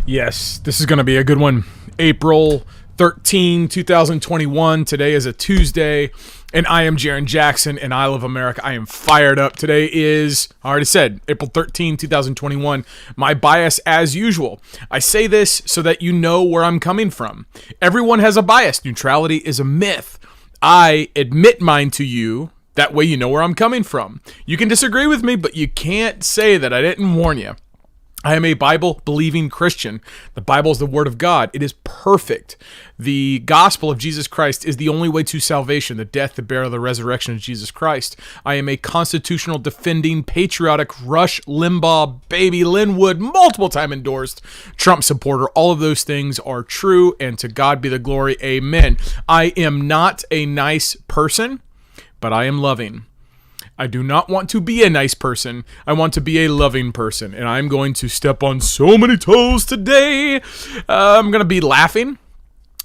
Yes, this is going to be a good one. April 13, 2021. Today is a Tuesday, and I am Jarrin Jackson, and I love America. I am fired up. Today is, I already said, April 13, 2021. My bias as usual. I say this so that you know where I'm coming from. Everyone has a bias. Neutrality is a myth. I admit mine to you. That way you know where I'm coming from. You can disagree with me, but you can't say that I didn't warn you. I am a Bible-believing Christian. The Bible is the Word of God. It is perfect. The gospel of Jesus Christ is the only way to salvation, the death, the burial, the resurrection of Jesus Christ. I am a constitutional defending, patriotic, Rush Limbaugh, baby, Lin Wood, multiple time endorsed Trump supporter. All of those things are true, and to God be the glory. Amen. I am not a nice person, but I am loving. I do not want to be a nice person. I want to be a loving person. And I'm going to step on so many toes today. I'm going to be laughing.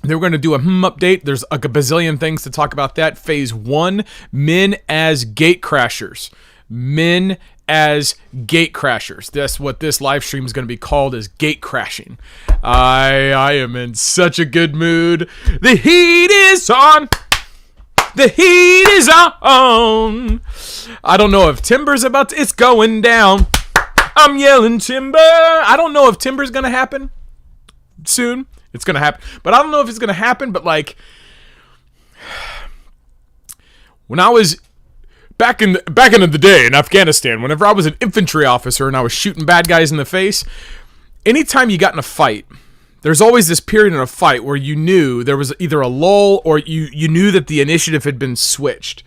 Then we're going to do a update. There's a bazillion things to talk about that. Phase 1, men as gatecrashers. Men as gatecrashers. That's what this live stream is going to be called, is gatecrashing. I am in such a good mood. The heat is on. The heat is on. I don't know if timber's about to... It's going down. I'm yelling timber. I don't know if timber's going to happen soon. It's going to happen. But I don't know if it's going to happen. But like... When I was... Back in the day in Afghanistan, whenever I was an infantry officer and I was shooting bad guys in the face, anytime you got in a fight... There's always this period in a fight where you knew there was either a lull or you knew that the initiative had been switched.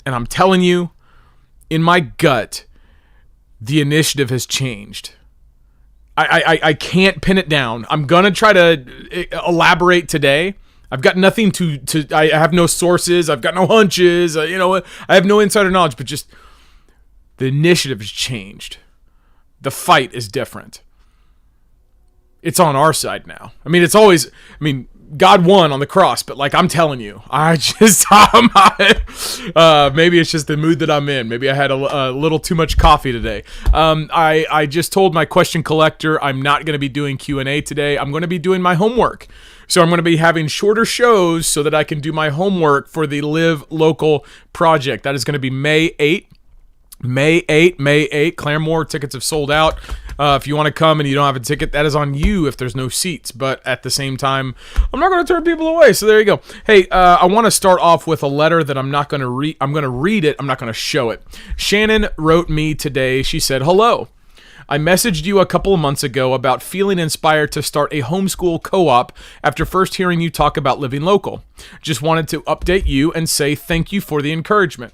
And I'm telling you, in my gut, the initiative has changed. I can't pin it down. I'm going to try to elaborate today. I've got nothing I have no sources. I've got no hunches. I have no insider knowledge, but just the initiative has changed. The fight is different. It's on our side now. God won on the cross, but like I'm telling you, maybe it's just the mood that I'm in. Maybe I had a little too much coffee today. I just told my question collector I'm not going to be doing Q&A today. I'm going to be doing my homework. So I'm going to be having shorter shows so that I can do my homework for the Live Local project. That is going to be May 8. May 8. Claremore tickets have sold out. If you want to come and you don't have a ticket, that is on you if there's no seats. But at the same time, I'm not going to turn people away. So there you go. Hey, I want to start off with a letter that I'm not going to read. I'm going to read it. I'm not going to show it. Shannon wrote me today. She said, "Hello. I messaged you a couple of months ago about feeling inspired to start a homeschool co-op after first hearing you talk about living local. Just wanted to update you and say thank you for the encouragement.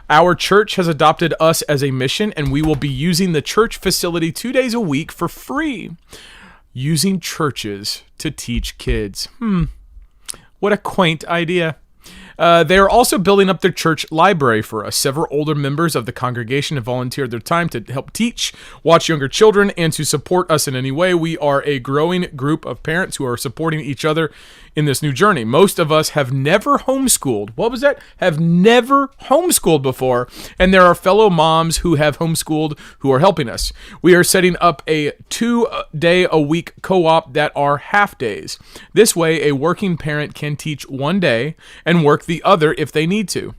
Our church has adopted us as a mission, and we will be using the church facility 2 days a week for free. Using churches to teach kids. What a quaint idea. They are also building up their church library for us. Several older members of the congregation have volunteered their time to help teach, watch younger children, and to support us in any way. We are a growing group of parents who are supporting each other in this new journey. Most of us have never homeschooled. What was that? Have never homeschooled before. And there are fellow moms who have homeschooled who are helping us. We are setting up a 2-day-a-week co-op that are half days. This way, a working parent can teach 1 day and work the other if they need to.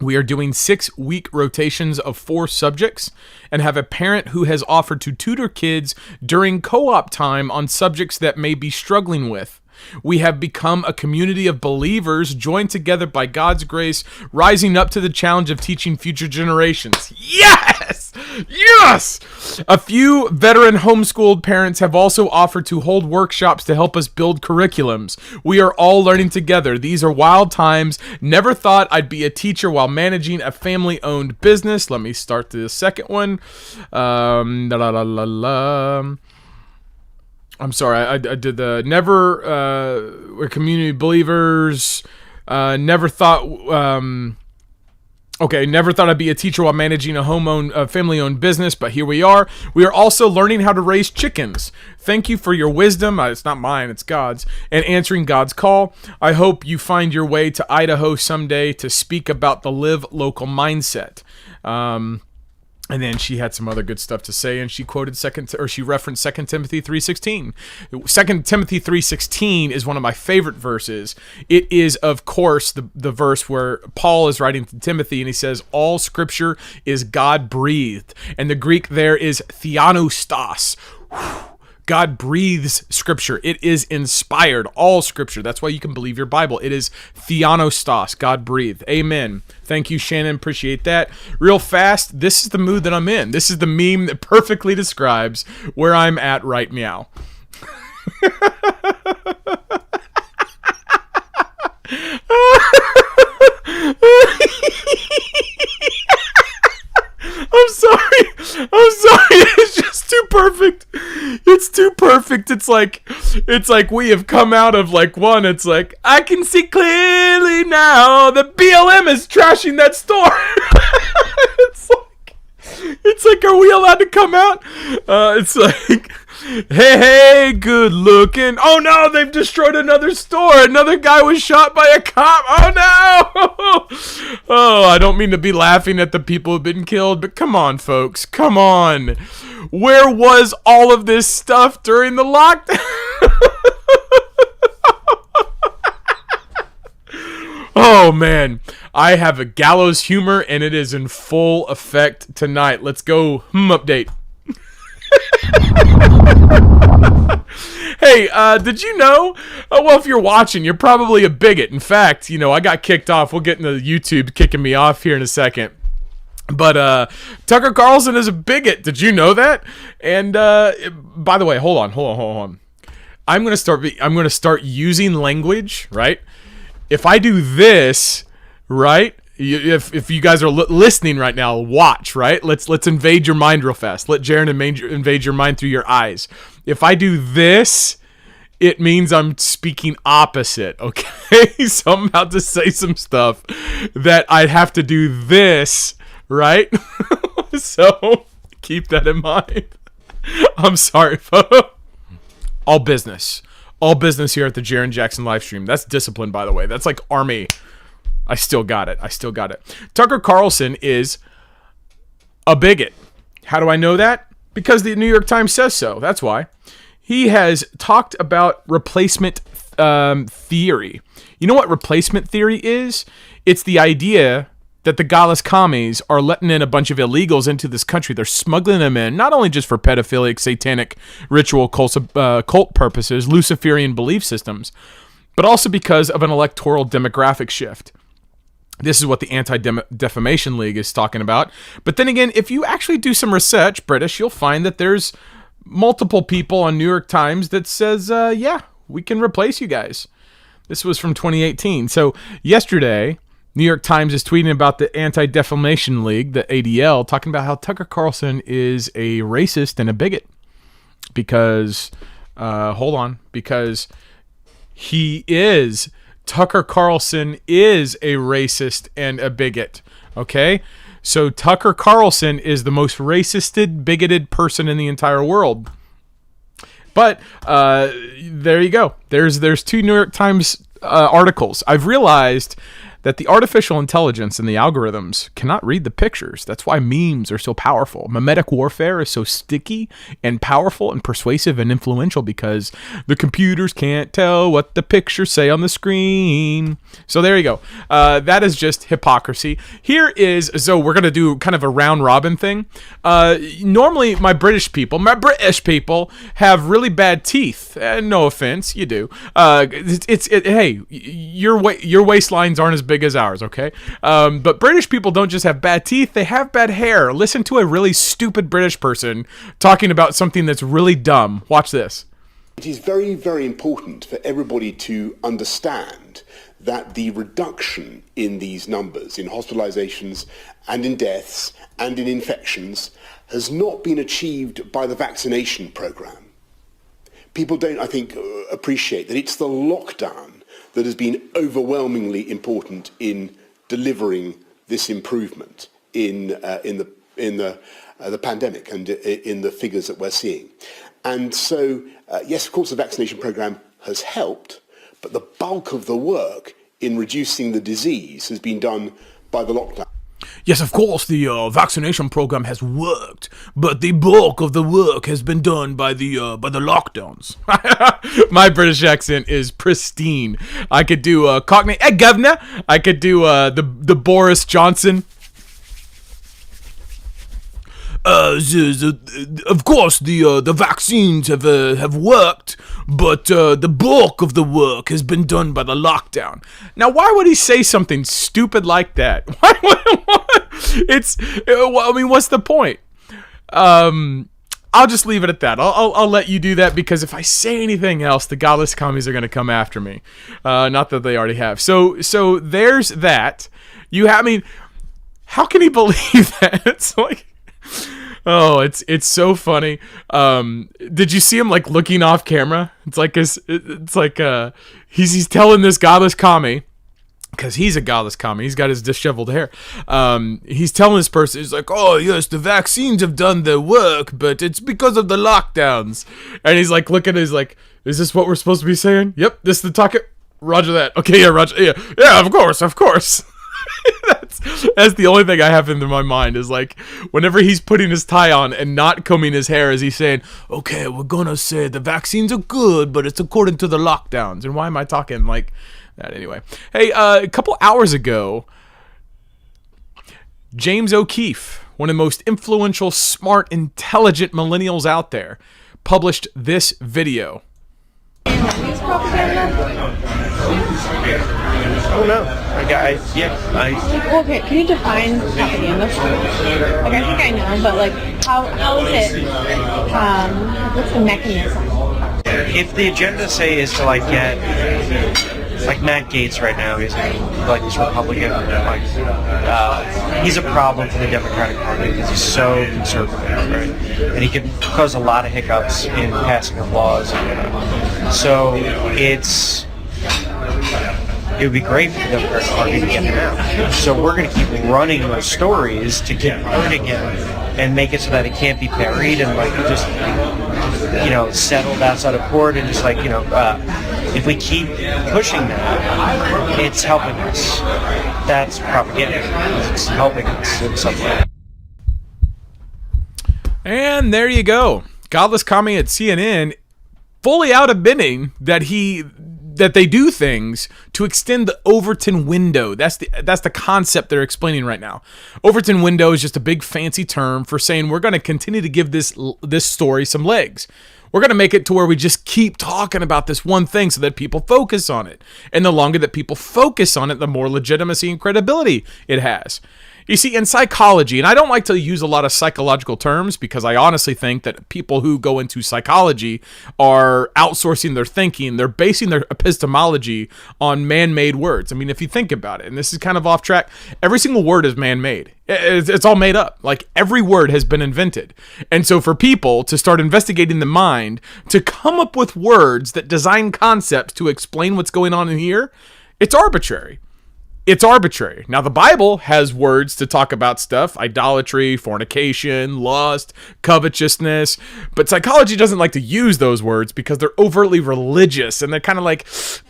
We are doing 6-week rotations of 4 subjects and have a parent who has offered to tutor kids during co-op time on subjects that may be struggling with. We have become a community of believers joined together by God's grace, rising up to the challenge of teaching future generations." Yes! Yes! A few veteran homeschooled parents have also offered to hold workshops to help us build curriculums. We are all learning together. These are wild times. Never thought I'd be a teacher while managing a family-owned business. Let me start the second one. I'm sorry, I did the we're community believers. Never thought I'd be a teacher while managing a family-owned business, but here we are. We are also learning how to raise chickens. Thank you for your wisdom. It's not mine, it's God's. And answering God's call. I hope you find your way to Idaho someday to speak about the live local mindset. And then she had some other good stuff to say, and she she referenced 2 Timothy 3:16. 2 Timothy 3:16 is one of my favorite verses. It is, of course, the verse where Paul is writing to Timothy, and he says, all scripture is God-breathed. And the Greek there is theanostos. God breathes scripture. It is inspired, all scripture. That's why you can believe your Bible. It is theanostos, God breathed. Amen. Thank you, Shannon. Appreciate that. Real fast, this is the mood that I'm in. This is the meme that perfectly describes where I'm at right now. I'm sorry. It's just too perfect. It's too perfect. It's like we have come out of like one. It's like, I can see clearly now that BLM is trashing that store. It's like, are we allowed to come out? It's like, hey, good looking. Oh no, they've destroyed another store. Another guy was shot by a cop. Oh no. Oh, I don't mean to be laughing at the people who've been killed, but come on, folks. Come on. Where was all of this stuff during the lockdown? Oh man, I have a gallows humor and it is in full effect tonight. Let's go update. Hey, did you know? Well, if you're watching, you're probably a bigot. In fact, I got kicked off. We'll get into YouTube kicking me off here in a second. But Tucker Carlson is a bigot. Did you know that? And by the way, hold on. I'm gonna start using language, right? If I do this, right? If you guys are listening right now, watch, right? Let's invade your mind real fast. Let Jarrin invade your mind through your eyes. If I do this, it means I'm speaking opposite, okay? So I'm about to say some stuff that I'd have to do this, right? So keep that in mind. I'm sorry, folks. All business here at the Jarrin Jackson live stream. That's discipline, by the way. That's like army. I still got it. Tucker Carlson is a bigot. How do I know that? Because the New York Times says so. That's why. He has talked about replacement theory. You know what replacement theory is? It's the idea that the godless commies are letting in a bunch of illegals into this country. They're smuggling them in, not only just for pedophilic, satanic, ritual, cult purposes, Luciferian belief systems, but also because of an electoral demographic shift. This is what the Anti-Defamation League is talking about. But then again, if you actually do some research, British, you'll find that there's multiple people on New York Times that says, yeah, we can replace you guys. This was from 2018. So yesterday, New York Times is tweeting about the Anti-Defamation League, the ADL, talking about how Tucker Carlson is a racist and a bigot. Because, because he is. Tucker Carlson is a racist and a bigot. Okay? So Tucker Carlson is the most racisted, bigoted person in the entire world. But there you go. There's two New York Times articles. I've realized that the artificial intelligence and the algorithms cannot read the pictures. That's why memes are so powerful. Memetic warfare is so sticky and powerful and persuasive and influential because the computers can't tell what the pictures say on the screen. So there you go. That is just hypocrisy. Here is, so we're going to do kind of a round robin thing. Normally my British people have really bad teeth. No offense, you do. Hey, your waistlines aren't as big big as ours, okay? But British people don't just have bad teeth, they have bad hair. Listen to a really stupid British person talking about something that's really dumb. Watch this. It is very, very important for everybody to understand that the reduction in these numbers, in hospitalizations and in deaths and in infections, has not been achieved by the vaccination program. People don't, I think, appreciate that it's the lockdown that has been overwhelmingly important in delivering this improvement in the pandemic and in the figures that we're seeing. And so, yes, of course, the vaccination program has helped, but the bulk of the work in reducing the disease has been done by the lockdown. Yes, of course, the vaccination program has worked, but the bulk of the work has been done by the lockdowns. My British accent is pristine. I could do Cockney, hey governor. I could do the Boris Johnson. Of course, the vaccines have worked, but the bulk of the work has been done by the lockdown. Now, why would he say something stupid like that? I mean, what's the point? I'll just leave it at that. I'll let you do that, because if I say anything else, the godless commies are going to come after me. Not that they already have. So there's that. I mean, how can he believe that? It's like, oh, it's so funny. Did you see him like looking off camera? It's like he's telling this godless commie, because he's a godless commie. He's got his disheveled hair. He's telling this person, he's like, oh yes, the vaccines have done their work, but it's because of the lockdowns. And he's like looking, he's like, is this what we're supposed to be saying? Yep, this is the talk. Roger that. Okay, yeah, Roger. Yeah, of course. That's the only thing I have in my mind, is like whenever he's putting his tie on and not combing his hair, is he saying, okay, we're gonna say the vaccines are good, but it's according to the lockdowns. And why am I talking like that anyway? Hey, a couple hours ago, James Okeefe, one of the most influential, smart, intelligent millennials out there, published this video. Oh no, Okay, can you define propaganda? Like, I think I know, but like, how is it? What's the mechanism? If the agenda, say, is to like get like Matt Gaetz right now, he's like this Republican, like he's a problem for the Democratic Party because he's so conservative, right? And he can cause a lot of hiccups in passing of laws. So it would be great for the Democratic Party to get him out. So we're going to keep running those stories to keep hurting him and make it so that it can't be buried and like just, settled outside of court, and just like, if we keep pushing that, it's helping us. That's propaganda. It's helping us in some way. And there you go. Godless commie at CNN, fully out of bidding that they do things to extend the Overton window. That's the concept they're explaining right now. Overton window is just a big fancy term for saying we're going to continue to give this story some legs. We're going to make it to where we just keep talking about this one thing so that people focus on it. And the longer that people focus on it, the more legitimacy and credibility it has. You see, in psychology, and I don't like to use a lot of psychological terms because I honestly think that people who go into psychology are outsourcing their thinking. They're basing their epistemology on man-made words. I mean, if you think about it, and this is kind of off track, every single word is man-made. It's all made up. Like, every word has been invented. And so for people to start investigating the mind, to come up with words that design concepts to explain what's going on in here, it's arbitrary. It's arbitrary. Now, the Bible has words to talk about stuff: idolatry, fornication, lust, covetousness. But psychology doesn't like to use those words because they're overtly religious, and they're kind of like,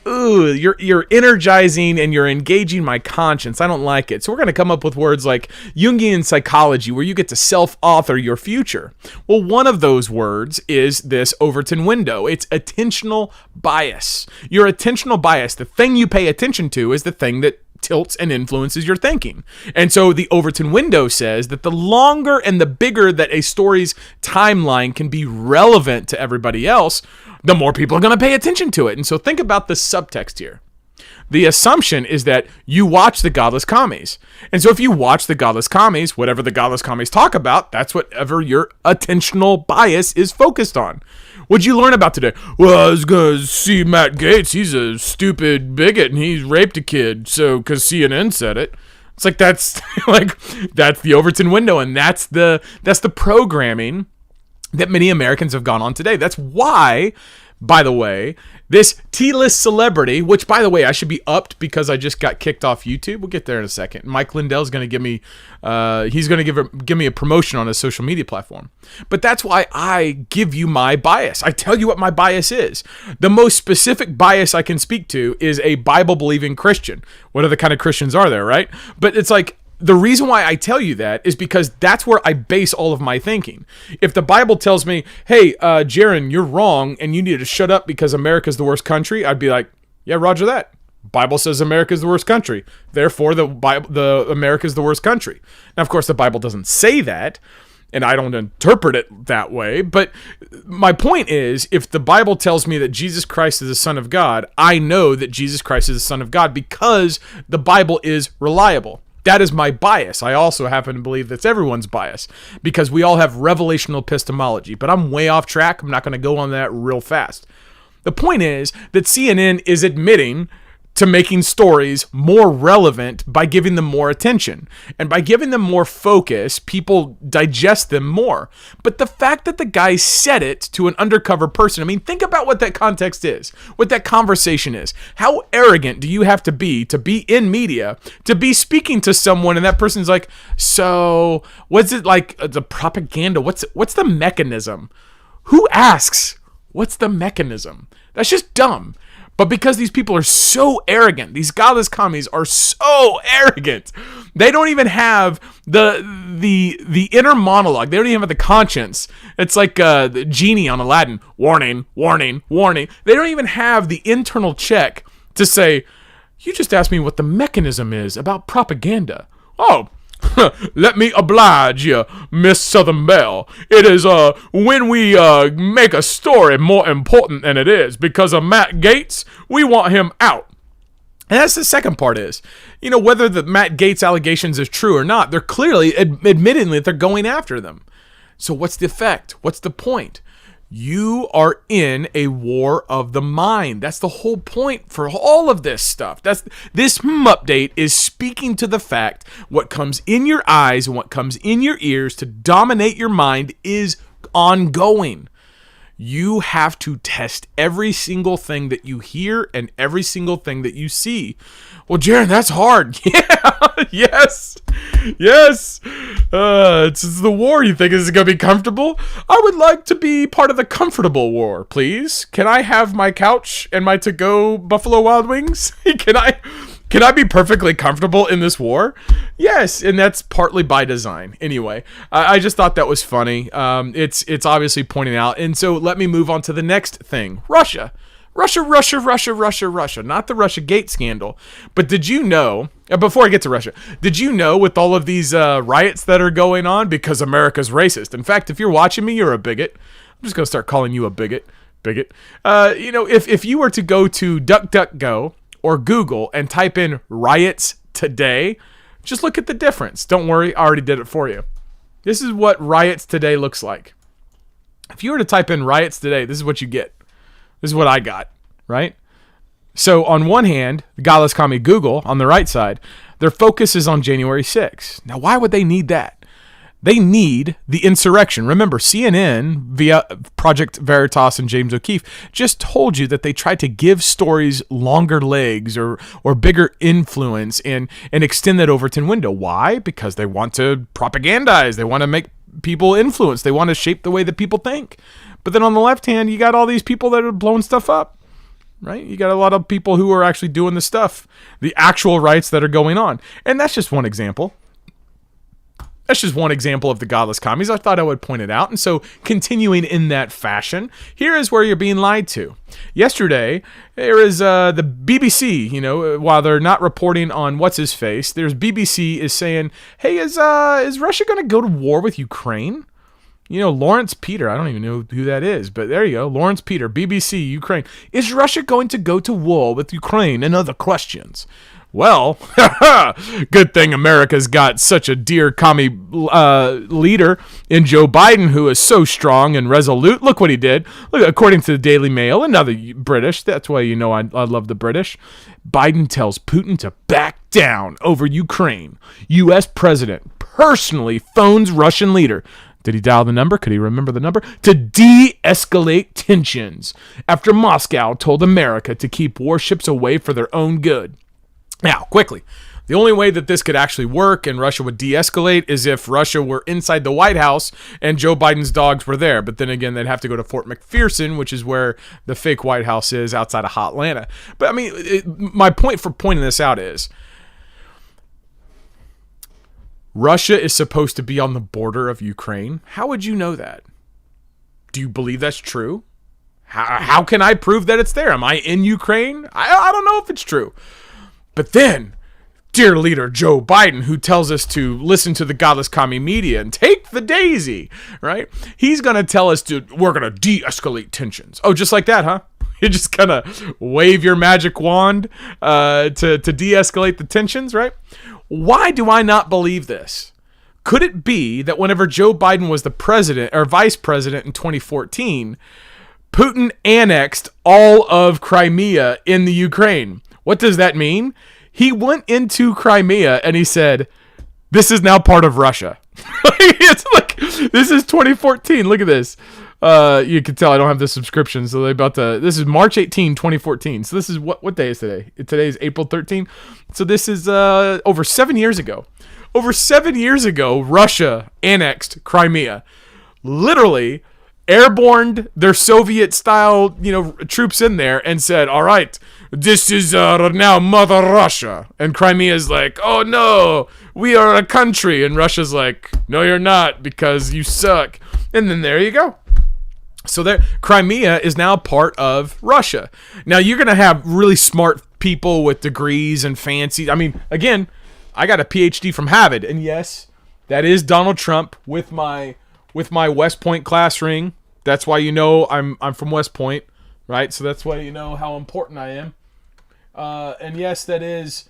ooh, you're energizing and you're engaging my conscience. I don't like it. So we're going to come up with words like Jungian psychology, where you get to self-author your future. Well, one of those words is this Overton window. It's attentional bias. Your attentional bias, the thing you pay attention to, is the thing that tilts and influences your thinking. And so the Overton window says that the longer and the bigger that a story's timeline can be relevant to everybody else, the more people are going to pay attention to it. And so think about the subtext here. the assumption is that you watch the godless commies. And so if you watch the godless commies, whatever the godless commies talk about, that's whatever your attentional bias is focused on. What'd you learn about today? Well, I was going to see Matt Gaetz. He's a stupid bigot and he's raped a kid. So, because CNN said it. It's like, that's that's the Overton window. And that's the programming that many Americans have gone on today. That's why, by the way, this T-list celebrity, which, by the way, I should be upped because I just got kicked off YouTube. We'll get there in a second. Mike Lindell's going to give me, he's going to give me a promotion on his social media platform. But that's why I give you my bias. I tell you what my bias is. The most specific bias I can speak to is a Bible-believing Christian. What other kind of Christians are there, right? But it's like, the reason why I tell you that is because that's where I base all of my thinking. If the Bible tells me, hey, Jarrin, you're wrong and you need to shut up because America's the worst country, I'd be like, yeah, roger that. Bible says America's the worst country. Therefore, the America's the worst country. Now, of course, the Bible doesn't say that, and I don't interpret it that way. But my point is, if the Bible tells me that Jesus Christ is the Son of God, I know that Jesus Christ is the Son of God because the Bible is reliable. That is my bias. I also happen to believe that's everyone's bias because we all have revelational epistemology, but I'm way off track. I'm not going to go on that real fast. The point is that CNN is admitting to making stories more relevant by giving them more attention. And by giving them more focus, people digest them more. But the fact that the guy said it to an undercover person, I mean, think about what that context is, what that conversation is. How arrogant do you have to be in media, to be speaking to someone and that person's like, so what's it like, the propaganda? What's the mechanism? Who asks? What's the mechanism? That's just dumb. But because these people are so arrogant, these godless commies are so arrogant, they don't even have the inner monologue. They don't even have the conscience. It's like the genie on Aladdin. Warning, warning, warning. They don't even have the internal check to say, you just asked me what the mechanism is about propaganda. Oh, let me oblige you, Miss Southern Belle. It is when we make a story more important than it is because of Matt Gaetz, we want him out. And that's the second part is, whether the Matt Gaetz allegations is true or not, they're clearly admitting that they're going after them. So what's the effect? What's the point? You are in a war of the mind. That's the whole point for all of this stuff. This update is speaking to the fact what comes in your eyes and what comes in your ears to dominate your mind is ongoing. You have to test every single thing that you hear and every single thing that you see. Well, Jarrin, that's hard. Yeah, yes. It's the war. You think is going to be comfortable? I would like to be part of the comfortable war, please. Can I have my couch and my to-go Buffalo Wild Wings? Can I be perfectly comfortable in this war? Yes, and that's partly by design. Anyway, I just thought that was funny. It's obviously pointing out. And so let me move on to the next thing. Russia. Not the Russiagate scandal. But did you know, before I get to Russia, did you know with all of these riots that are going on, because America's racist? In fact, if you're watching me, you're a bigot. I'm just going to start calling you a bigot. If you were to go to DuckDuckGo or Google and type in riots today, just look at the difference. Don't worry, I already did it for you. This is what riots today looks like. If you were to type in riots today, this is what you get. This is what I got, right? So on one hand, the godless commie Google, on the right side, their focus is on January 6th. Now, why would they need that? They need the insurrection. Remember, CNN, via Project Veritas and James Okeefe, just told you that they tried to give stories longer legs or bigger influence and extend that Overton window. Why? Because they want to propagandize. They want to make people influence. They want to shape the way that people think. But then on the left hand, you got all these people that are blowing stuff up, right? You got a lot of people who are actually doing the stuff, the actual riots that are going on. And that's just one example. That's just one example of the godless commies. I thought I would point it out. And so continuing in that fashion, here is where you're being lied to. Yesterday, there is the BBC, while they're not reporting on what's his face, there's BBC is saying, hey, is Russia going to go to war with Ukraine? You know, Lawrence Peter, I don't even know who that is, but there you go. Lawrence Peter, BBC, Ukraine. Is Russia going to go to war with Ukraine? And other questions. Well, good thing America's got such a dear commie leader in Joe Biden, who is so strong and resolute. Look what he did. Look, according to the Daily Mail, another British. That's why you know I love the British. Biden tells Putin to back down over Ukraine. U.S. president personally phones Russian leader. Did he dial the number? Could he remember the number? To de-escalate tensions after Moscow told America to keep warships away for their own good. Now, quickly, the only way that this could actually work and Russia would de-escalate is if Russia were inside the White House and Joe Biden's dogs were there. But then again, they'd have to go to Fort McPherson, which is where the fake White House is outside of Hotlanta. But I mean, my point for pointing this out is Russia is supposed to be on the border of Ukraine. How would you know that? Do you believe that's true? How can I prove that it's there? Am I in Ukraine? I don't know if it's true. But then, dear leader Joe Biden, who tells us to listen to the godless commie media and take the daisy, right? He's going to tell us we're going to de-escalate tensions. Oh, just like that, huh? You're just going to wave your magic wand to de-escalate the tensions, right? Why do I not believe this? Could it be that whenever Joe Biden was the president or vice president in 2014, Putin annexed all of Crimea in the Ukraine? What does that mean? He went into Crimea and he said, this is now part of Russia. It's like, this is 2014. Look at this. You can tell I don't have the subscription. So this is March 18, 2014. So this is what day is today? Today is April 13. So this is over 7 years ago. Over 7 years ago, Russia annexed Crimea. Literally airborned their Soviet-style, troops in there and said, all right, this is now Mother Russia. And Crimea's like, oh no, we are a country. And Russia's like, no, you're not, because you suck. And then there you go. So there, Crimea is now part of Russia. Now you're going to have really smart people with degrees and fancy. I mean, again, I got a PhD from Harvard, and yes, that is Donald Trump with my West Point class ring. That's why you know I'm from West Point, right? So that's why you know how important I am. And yes, that is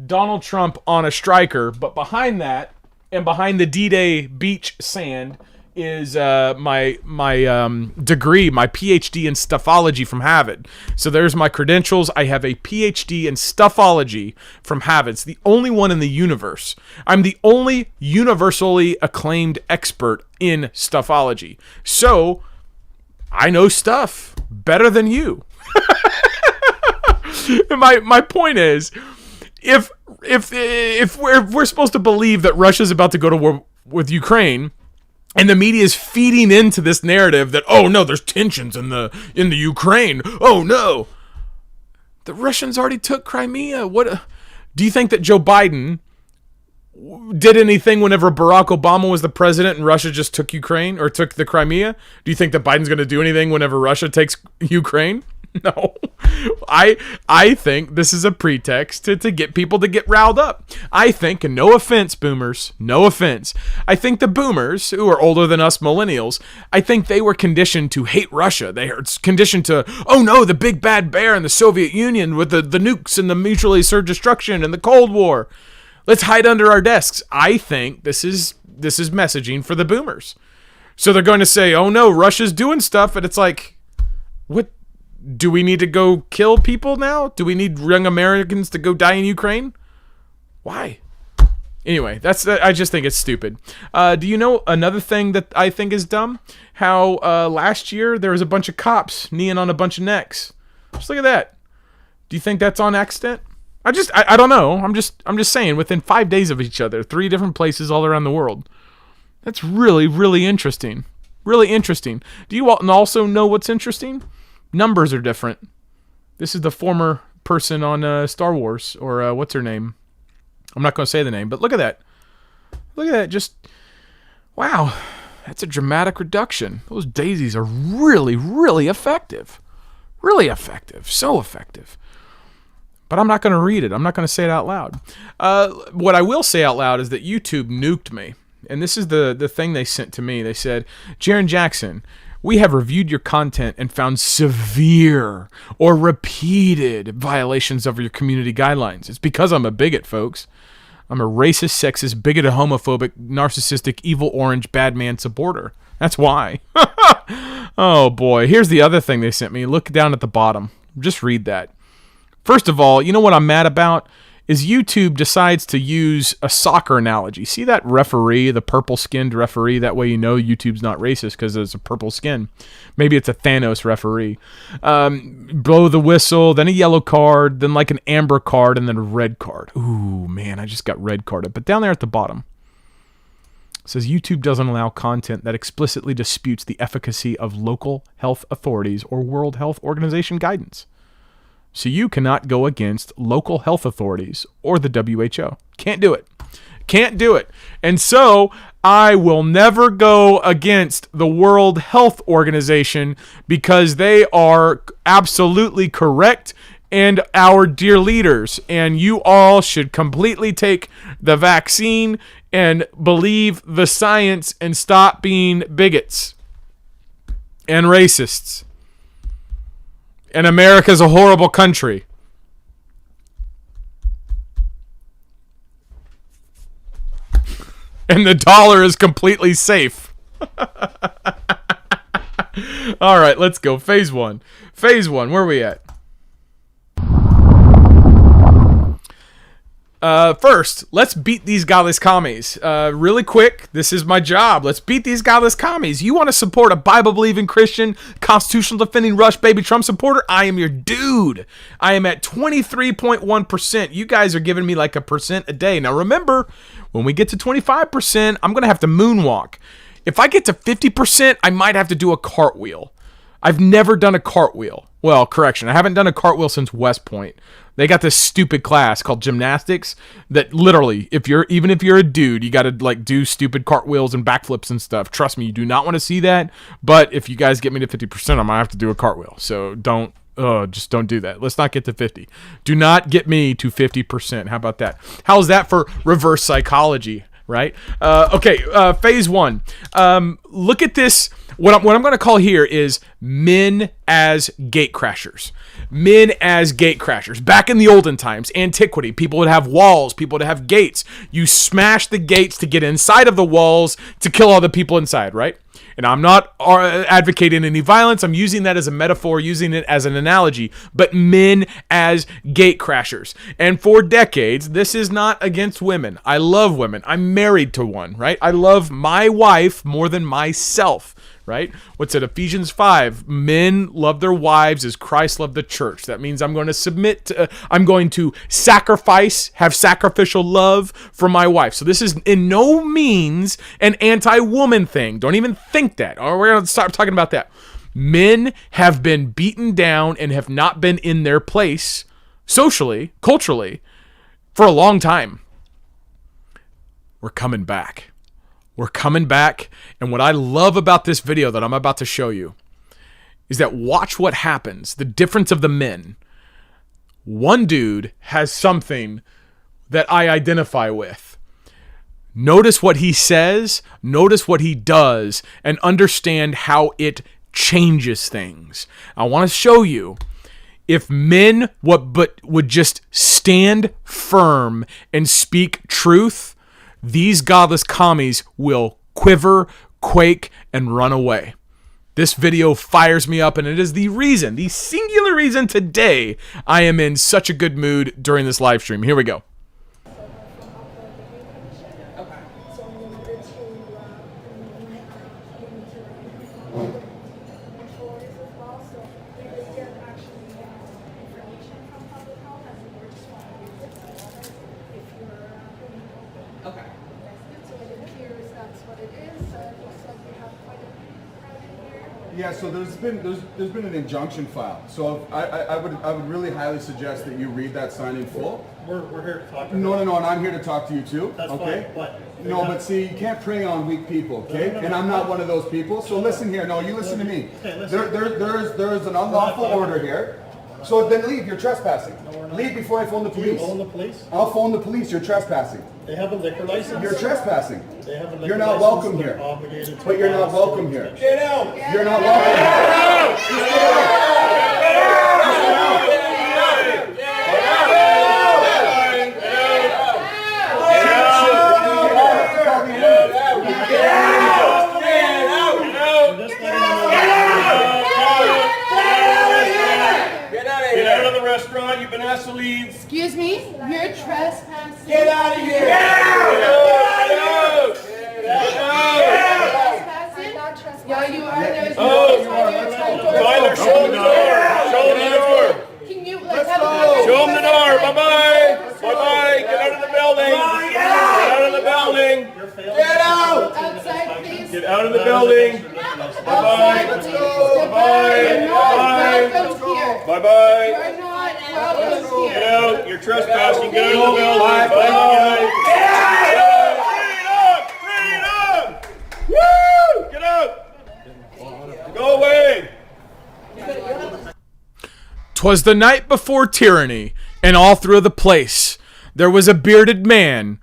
Donald Trump on a striker. But behind that, and behind the D-Day beach sand, is my degree, my PhD in stuffology from Harvard. So there's my credentials. I have a PhD in stuffology from Harvard. It's the only one in the universe. I'm the only universally acclaimed expert in stuffology. So I know stuff better than you. My point is, if we're supposed to believe that Russia's about to go to war with Ukraine, and the media is feeding into this narrative that, oh no, there's tensions in the Ukraine. Oh no, the Russians already took Crimea. What do you think that Joe Biden did anything whenever Barack Obama was the president and Russia just took Ukraine or took the Crimea? Do you think that Biden's going to do anything whenever Russia takes Ukraine? No. I think this is a pretext to get people to get riled up. I think, and no offense, boomers, no offense, I think the boomers, who are older than us millennials, I think they were conditioned to hate Russia. They are conditioned to, oh no, the big bad bear in the Soviet Union with the nukes and the mutually assured destruction and the Cold War. Let's hide under our desks. I think this is messaging for the boomers. So they're going to say, oh no, Russia's doing stuff, and it's like, what? Do we need to go kill people now? Do we need young Americans to go die in Ukraine? Why? Anyway, I just think it's stupid. Do you know another thing that I think is dumb? How last year there was a bunch of cops kneeing on a bunch of necks. Just look at that. Do you think that's on accident? I don't know. I'm just saying, within 5 days of each other, 3 different places all around the world. That's really, really interesting. Really interesting. Do you also know what's interesting? Numbers are different. This is the former person on Star Wars, or what's her name? I'm not going to say the name, but look at that. Look at that. Just, wow. That's a dramatic reduction. Those daisies are really, really effective. Really effective. So effective. But I'm not going to read it. I'm not going to say it out loud. What I will say out loud is that YouTube nuked me. and this is the thing they sent to me. They said, Jarrin Jackson, we have reviewed your content and found severe or repeated violations of your community guidelines. It's because I'm a bigot, folks. I'm a racist, sexist, bigoted, homophobic, narcissistic, evil orange, bad man supporter. That's why. Oh, boy. Here's the other thing they sent me. Look down at the bottom. Just read that. First of all, you know what I'm mad about? Is YouTube decides to use a soccer analogy. See that referee, the purple-skinned referee? That way you know YouTube's not racist because there's a purple skin. Maybe it's a Thanos referee. Blow the whistle, then a yellow card, then like an amber card, and then a red card. Ooh, man, I just got red carded. But down there at the bottom, it says YouTube doesn't allow content that explicitly disputes the efficacy of local health authorities or World Health Organization guidance. So you cannot go against local health authorities or the WHO. Can't do it. Can't do it. And so I will never go against the World Health Organization because they are absolutely correct and our dear leaders. And you all should completely take the vaccine and believe the science and stop being bigots and racists. And America's a horrible country. And the dollar is completely safe. All right, let's go. Phase 1. Phase 1, where are we at? First, let's beat these godless commies. Really quick, this is my job. Let's beat these godless commies. You want to support a Bible-believing Christian, constitutional-defending Rush Baby Trump supporter? I am your dude. I am at 23.1%. You guys are giving me like 1% a day. Now remember, when we get to 25%, I'm going to have to moonwalk. If I get to 50%, I might have to do a cartwheel. I've never done a cartwheel. Well, correction, I haven't done a cartwheel since West Point. They got this stupid class called gymnastics that literally, even if you're a dude, you got to like do stupid cartwheels and backflips and stuff. Trust me, you do not want to see that. But if you guys get me to 50%, I might have to do a cartwheel. So just don't do that. Let's not get to 50. Do not get me to 50%. How about that? How's that for reverse psychology? Right? Okay. Phase 1. Look at this. What I'm going to call here is men as gatecrashers. Men as gatecrashers. Back in the olden times, antiquity, people would have walls. People would have gates. You smash the gates to get inside of the walls to kill all the people inside, right? And I'm not advocating any violence. I'm using that as a metaphor, using it as an analogy. But men as gatecrashers. And for decades, this is not against women. I love women. I'm married to one, right? I love my wife more than myself, right? What's it? Ephesians 5. Men love their wives as Christ loved the church. That means I'm going to submit. I'm going to sacrifice, have sacrificial love for my wife. So this is in no means an anti-woman thing. Don't even think that. Or we're going to start talking about that. Men have been beaten down and have not been in their place socially, culturally, for a long time. We're coming back. We're coming back, and what I love about this video that I'm about to show you is that watch what happens, the difference of the men. One dude has something that I identify with. Notice what he says, notice what he does, and understand how it changes things. I want to show you if men would just stand firm and speak truth, these godless commies will quiver, quake, and run away. This video fires me up, and it is the reason, the singular reason today I am in such a good mood during this live stream. Here we go. Yeah, so there's been an injunction filed. So I would really highly suggest that you read that sign in full. We're here to talk. No, and I'm here to talk to you too. That's okay. fine, but but see, you can't prey on weak people, okay? No, and I'm not one of those people. So listen here. No, you listen to me. Okay, listen. There is an unlawful order here. So then leave. You're trespassing. Leave before I phone the police. You phone the police? I'll phone the police. You're trespassing. They have a liquor license. You're trespassing. They have a liquor You're not license. welcome They're here. obligated to But you're not pass welcome the here. inspection. Get out. You're not welcome here. Get out of the restaurant. You've been asked to leave. Excuse me, you're trespassing. Get out of here. Get out. Trespassing? Yeah, you are. There's Oh, no you are. door. Find her. Show them the door. Show them the door. Can you like have a Show them the door. Bye-bye. Bye-bye. Get out of the building. Get out of the building. Get out. outside, please? Get out of the building. Outside, please. Bye-bye. You're not welcome here. Bye-bye. You're not welcome Get here. out. You're trespassing. Get out of the building. Bye-bye. Freedom! Freedom! Woo! Get out. Go away. 'Twas the night before tyranny, and all through the place there was a bearded man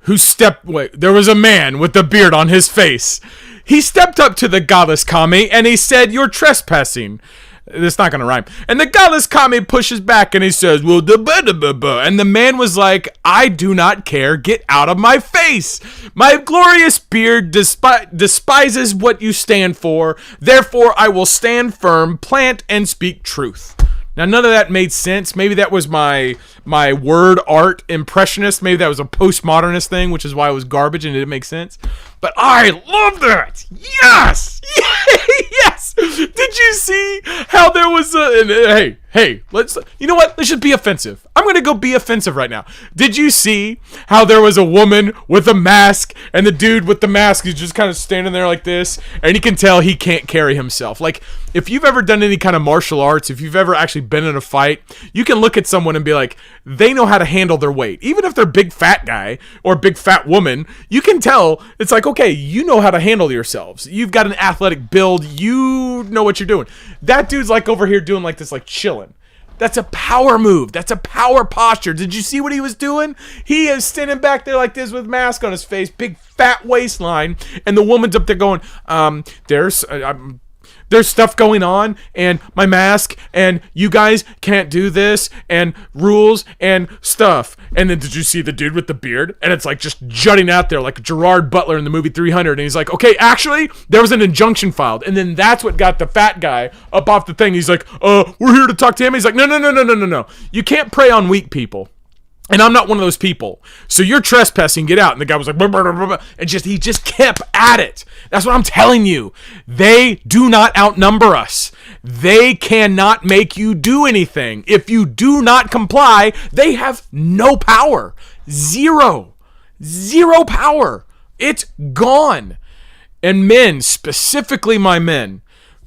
there was a man with a beard on his face. He stepped up to the godless commie, and he said, "You're trespassing." It's not gonna rhyme. And the godless commie pushes back, and he says, "Well, and the man was like, "I do not care. Get out of my face. My glorious beard despises what you stand for. Therefore, I will stand firm, plant, and speak truth." Now, none of that made sense. Maybe that was my word art impressionist. Maybe that was a postmodernist thing, which is why it was garbage and it didn't make sense. But I love that. Yes! Yes! Did you see how there was hey, let's, you know what? Let's just be offensive. I'm going to go be offensive right now. Did you see how there was a woman with a mask and the dude with the mask is just kind of standing there like this, and you can tell he can't carry himself? Like, if you've ever done any kind of martial arts, if you've ever actually been in a fight, you can look at someone and be like, they know how to handle their weight. Even if they're a big fat guy or a big fat woman, you can tell it's like, okay, you know how to handle yourselves. You've got an athletic build. You know what you're doing. That dude's like over here doing like this, like chilling. That's a power move. That's a power posture. Did you see what he was doing? He is standing back there like this with mask on his face, big fat waistline, and the woman's up there going, there's stuff going on, and my mask, and you guys can't do this, and rules and stuff. And then did you see the dude with the beard? And it's like just jutting out there like Gerard Butler in the movie 300. And he's like, okay, actually, there was an injunction filed. And then that's what got the fat guy up off the thing. He's like, we're here to talk to him. He's like, no. You can't prey on weak people. And I'm not one of those people. So you're trespassing, get out. And the guy was like, and he just kept at it. That's what I'm telling you. They do not outnumber us. They cannot make you do anything. If you do not comply, they have no power. Zero power. It's gone. And men, specifically my men,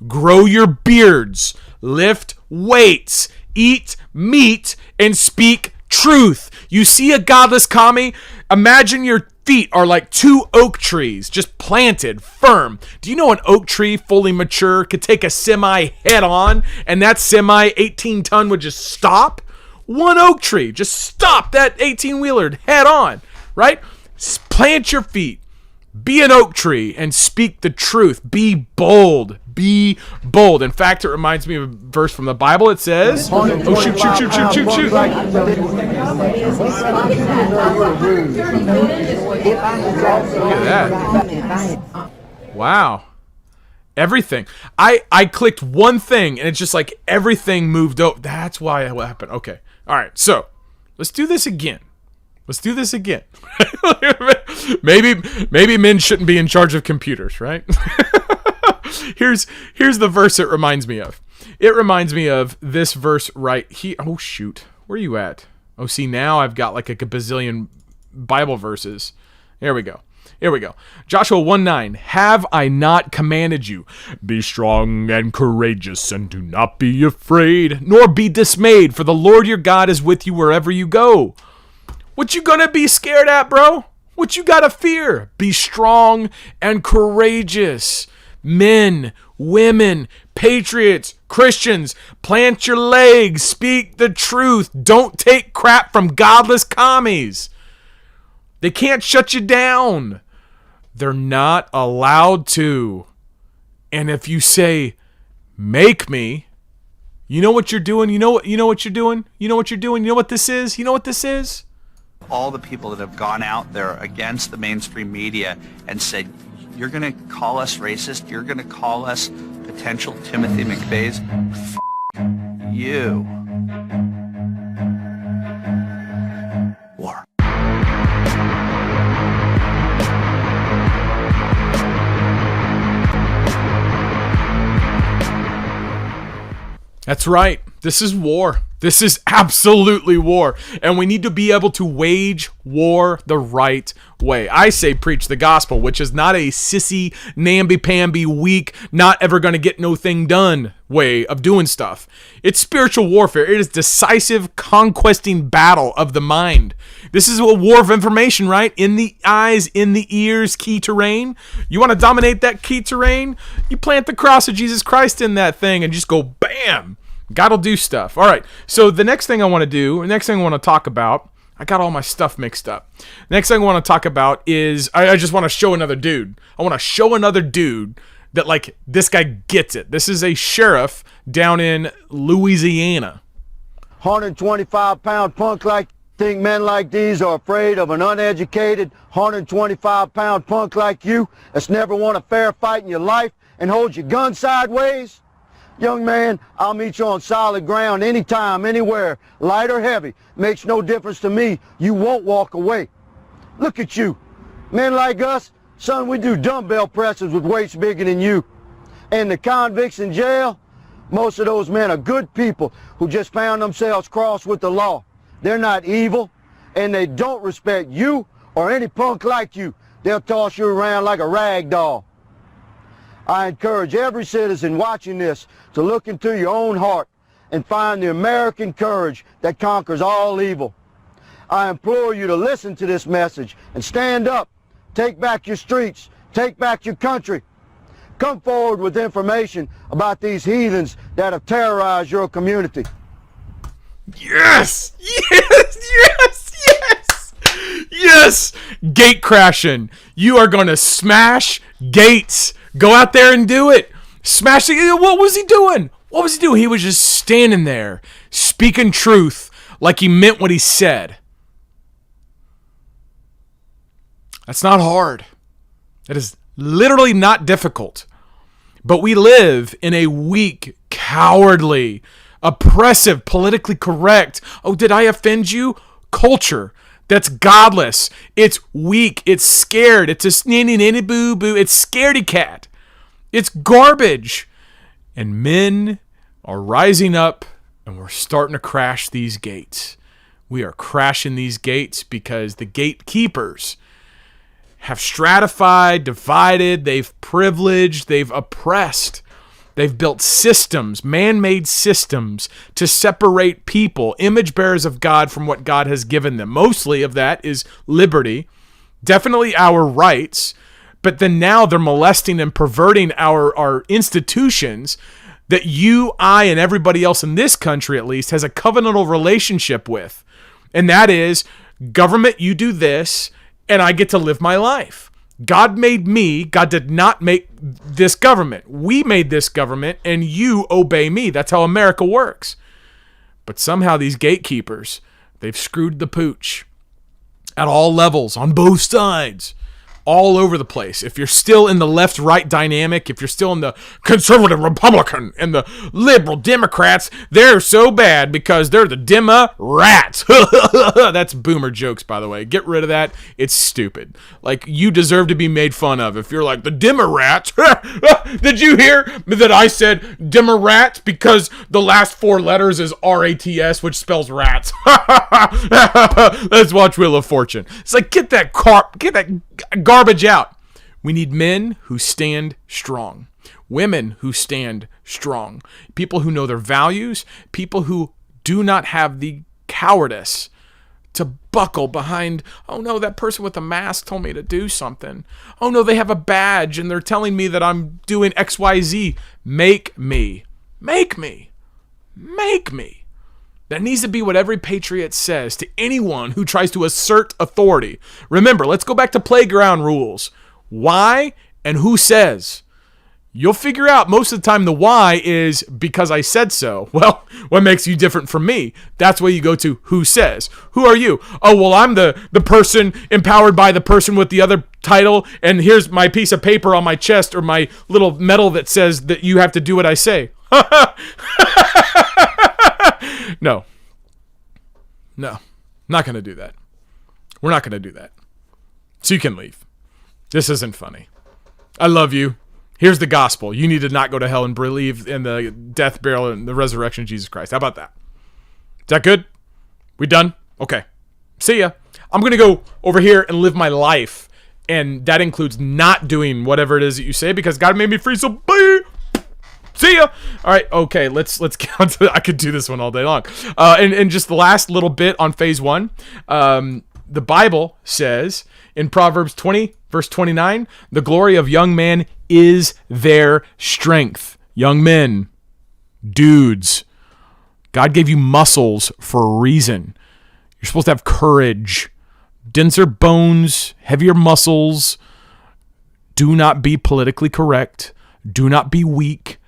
grow your beards, lift weights, eat meat, and speak truth. You see a godless commie? Imagine your feet are like two oak trees, just planted firm. Do you know an oak tree fully mature could take a semi head on, and that semi 18-ton would just stop? One oak tree, just stop that 18-wheeler head on, right? Plant your feet. Be an oak tree and speak the truth. Be bold. Be bold. In fact, it reminds me of a verse from the Bible. It says, shoot. Look at that. Wow. Everything. I clicked one thing and it's just like everything moved over. That's why it happened. Okay. All right. So let's do this again. Maybe men shouldn't be in charge of computers, right? Here's the verse it reminds me of. It reminds me of this verse right here. Oh, shoot. Where are you at? Oh, see, now I've got like a bazillion Bible verses. Here we go. Joshua 1:9. Have I not commanded you? Be strong and courageous, and do not be afraid, nor be dismayed, for the Lord your God is with you wherever you go. What you gonna be scared at, bro? What you gotta fear? Be strong and courageous. Men, women, patriots, Christians, plant your legs, speak the truth. Don't take crap from godless commies. They can't shut you down. They're not allowed to. And if you say, make me, you know what you're doing? You know what you're doing? You know what you're doing? You know what this is? You know what this is? All the people that have gone out there against the mainstream media and said, you're going to call us racist? You're going to call us potential Timothy McVeighs? F*** you. War. That's right. This is war. This is absolutely war. And we need to be able to wage war the right way. I say preach the gospel, which is not a sissy, namby-pamby, weak, not ever going to get no thing done way of doing stuff. It's spiritual warfare. It is decisive, conquesting battle of the mind. This is a war of information, right? In the eyes, in the ears, key terrain. You want to dominate that key terrain? You plant the cross of Jesus Christ in that thing and just go bam. God will do stuff. All right. So the next thing I want to do, the next thing I want to talk about, I got all my stuff mixed up. The next thing I want to talk about is I just want to show another dude. I want to show another dude that, like, this guy gets it. This is a sheriff down in Louisiana. 125-pound punk like think men like these are afraid of an uneducated 125-pound punk like you that's never won a fair fight in your life and holds your gun sideways? Young man, I'll meet you on solid ground anytime, anywhere, light or heavy. Makes no difference to me. You won't walk away. Look at you. Men like us, son, we do dumbbell presses with weights bigger than you. And the convicts in jail, most of those men are good people who just found themselves crossed with the law. They're not evil, and they don't respect you or any punk like you. They'll toss you around like a rag doll. I encourage every citizen watching this to look into your own heart and find the American courage that conquers all evil. I implore you to listen to this message and stand up. Take back your streets. Take back your country. Come forward with information about these heathens that have terrorized your community. Yes! Yes! Yes! Yes! Yes! Gatecrashing. You are going to smash gates. Go out there and do it. Smash it. What was he doing? What was he doing? He was just standing there, speaking truth like he meant what he said. That's not hard. That is literally not difficult. But we live in a weak, cowardly, oppressive, politically correct, oh, did I offend you? Culture that's godless. It's weak. It's scared. It's a nanny boo boo. It's scaredy cat. It's garbage. And men are rising up and we're starting to crash these gates. We are crashing these gates because the gatekeepers have stratified, divided, they've privileged, they've oppressed. They've built systems, man-made systems, to separate people, image bearers of God, from what God has given them. Mostly of that is liberty, definitely our rights, but then now they're molesting and perverting our institutions that you, I, and everybody else in this country at least has a covenantal relationship with. And that is, government, you do this, and I get to live my life. God made me. God did not make this government. We made this government, and you obey me. That's how America works. But somehow these gatekeepers, they've screwed the pooch at all levels, on both sides, all over the place. If you're still in the left-right dynamic, if you're still in the conservative Republican and the liberal Democrats, they're so bad because they're the Demo-rats. That's boomer jokes, by the way. Get rid of that. It's stupid. Like, you deserve to be made fun of if you're like, the Demo-rats. Did you hear that I said Demo-rats because the last four letters is R-A-T-S, which spells rats? Let's watch Wheel of Fortune. It's like, get that garbage out. We need men who stand strong, women who stand strong, people who know their values, people who do not have the cowardice to buckle behind, oh no, that person with a mask told me to do something. Oh no, they have a badge and they're telling me that I'm doing XYZ. Make me. Make me. Make me. That needs to be what every patriot says to anyone who tries to assert authority. Remember, let's go back to playground rules. Why and who says? You'll figure out most of the time the why is because I said so. Well, what makes you different from me? That's where you go to who says. Who are you? Oh, well, I'm the person empowered by the person with the other title, and here's my piece of paper on my chest or my little medal that says that you have to do what I say. No. No. Not going to do that. We're not going to do that. So you can leave. This isn't funny. I love you. Here's the gospel. You need to not go to hell and believe in the death, burial, and the resurrection of Jesus Christ. How about that? Is that good? We done? Okay. See ya. I'm going to go over here and live my life. And that includes not doing whatever it is that you say because God made me free, so bye. See ya. All right. Okay. Let's get on to. I could do this one all day long. And just the last little bit on phase 1. The Bible says in Proverbs 20, verse 29, the glory of young man is their strength. Young men, dudes, God gave you muscles for a reason. You're supposed to have courage, denser bones, heavier muscles. Do not be politically correct. Do not be weak.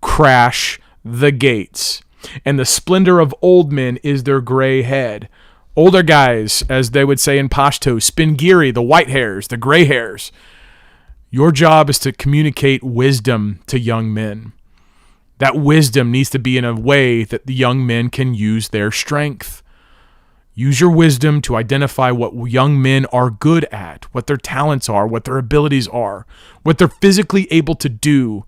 Crash the gates. And the splendor of old men is their gray head. Older guys, as they would say in Pashto, spin-giri, the white hairs, the gray hairs. Your job is to communicate wisdom to young men. That wisdom needs to be in a way that the young men can use their strength. Use your wisdom to identify what young men are good at, what their talents are, what their abilities are, what they're physically able to do.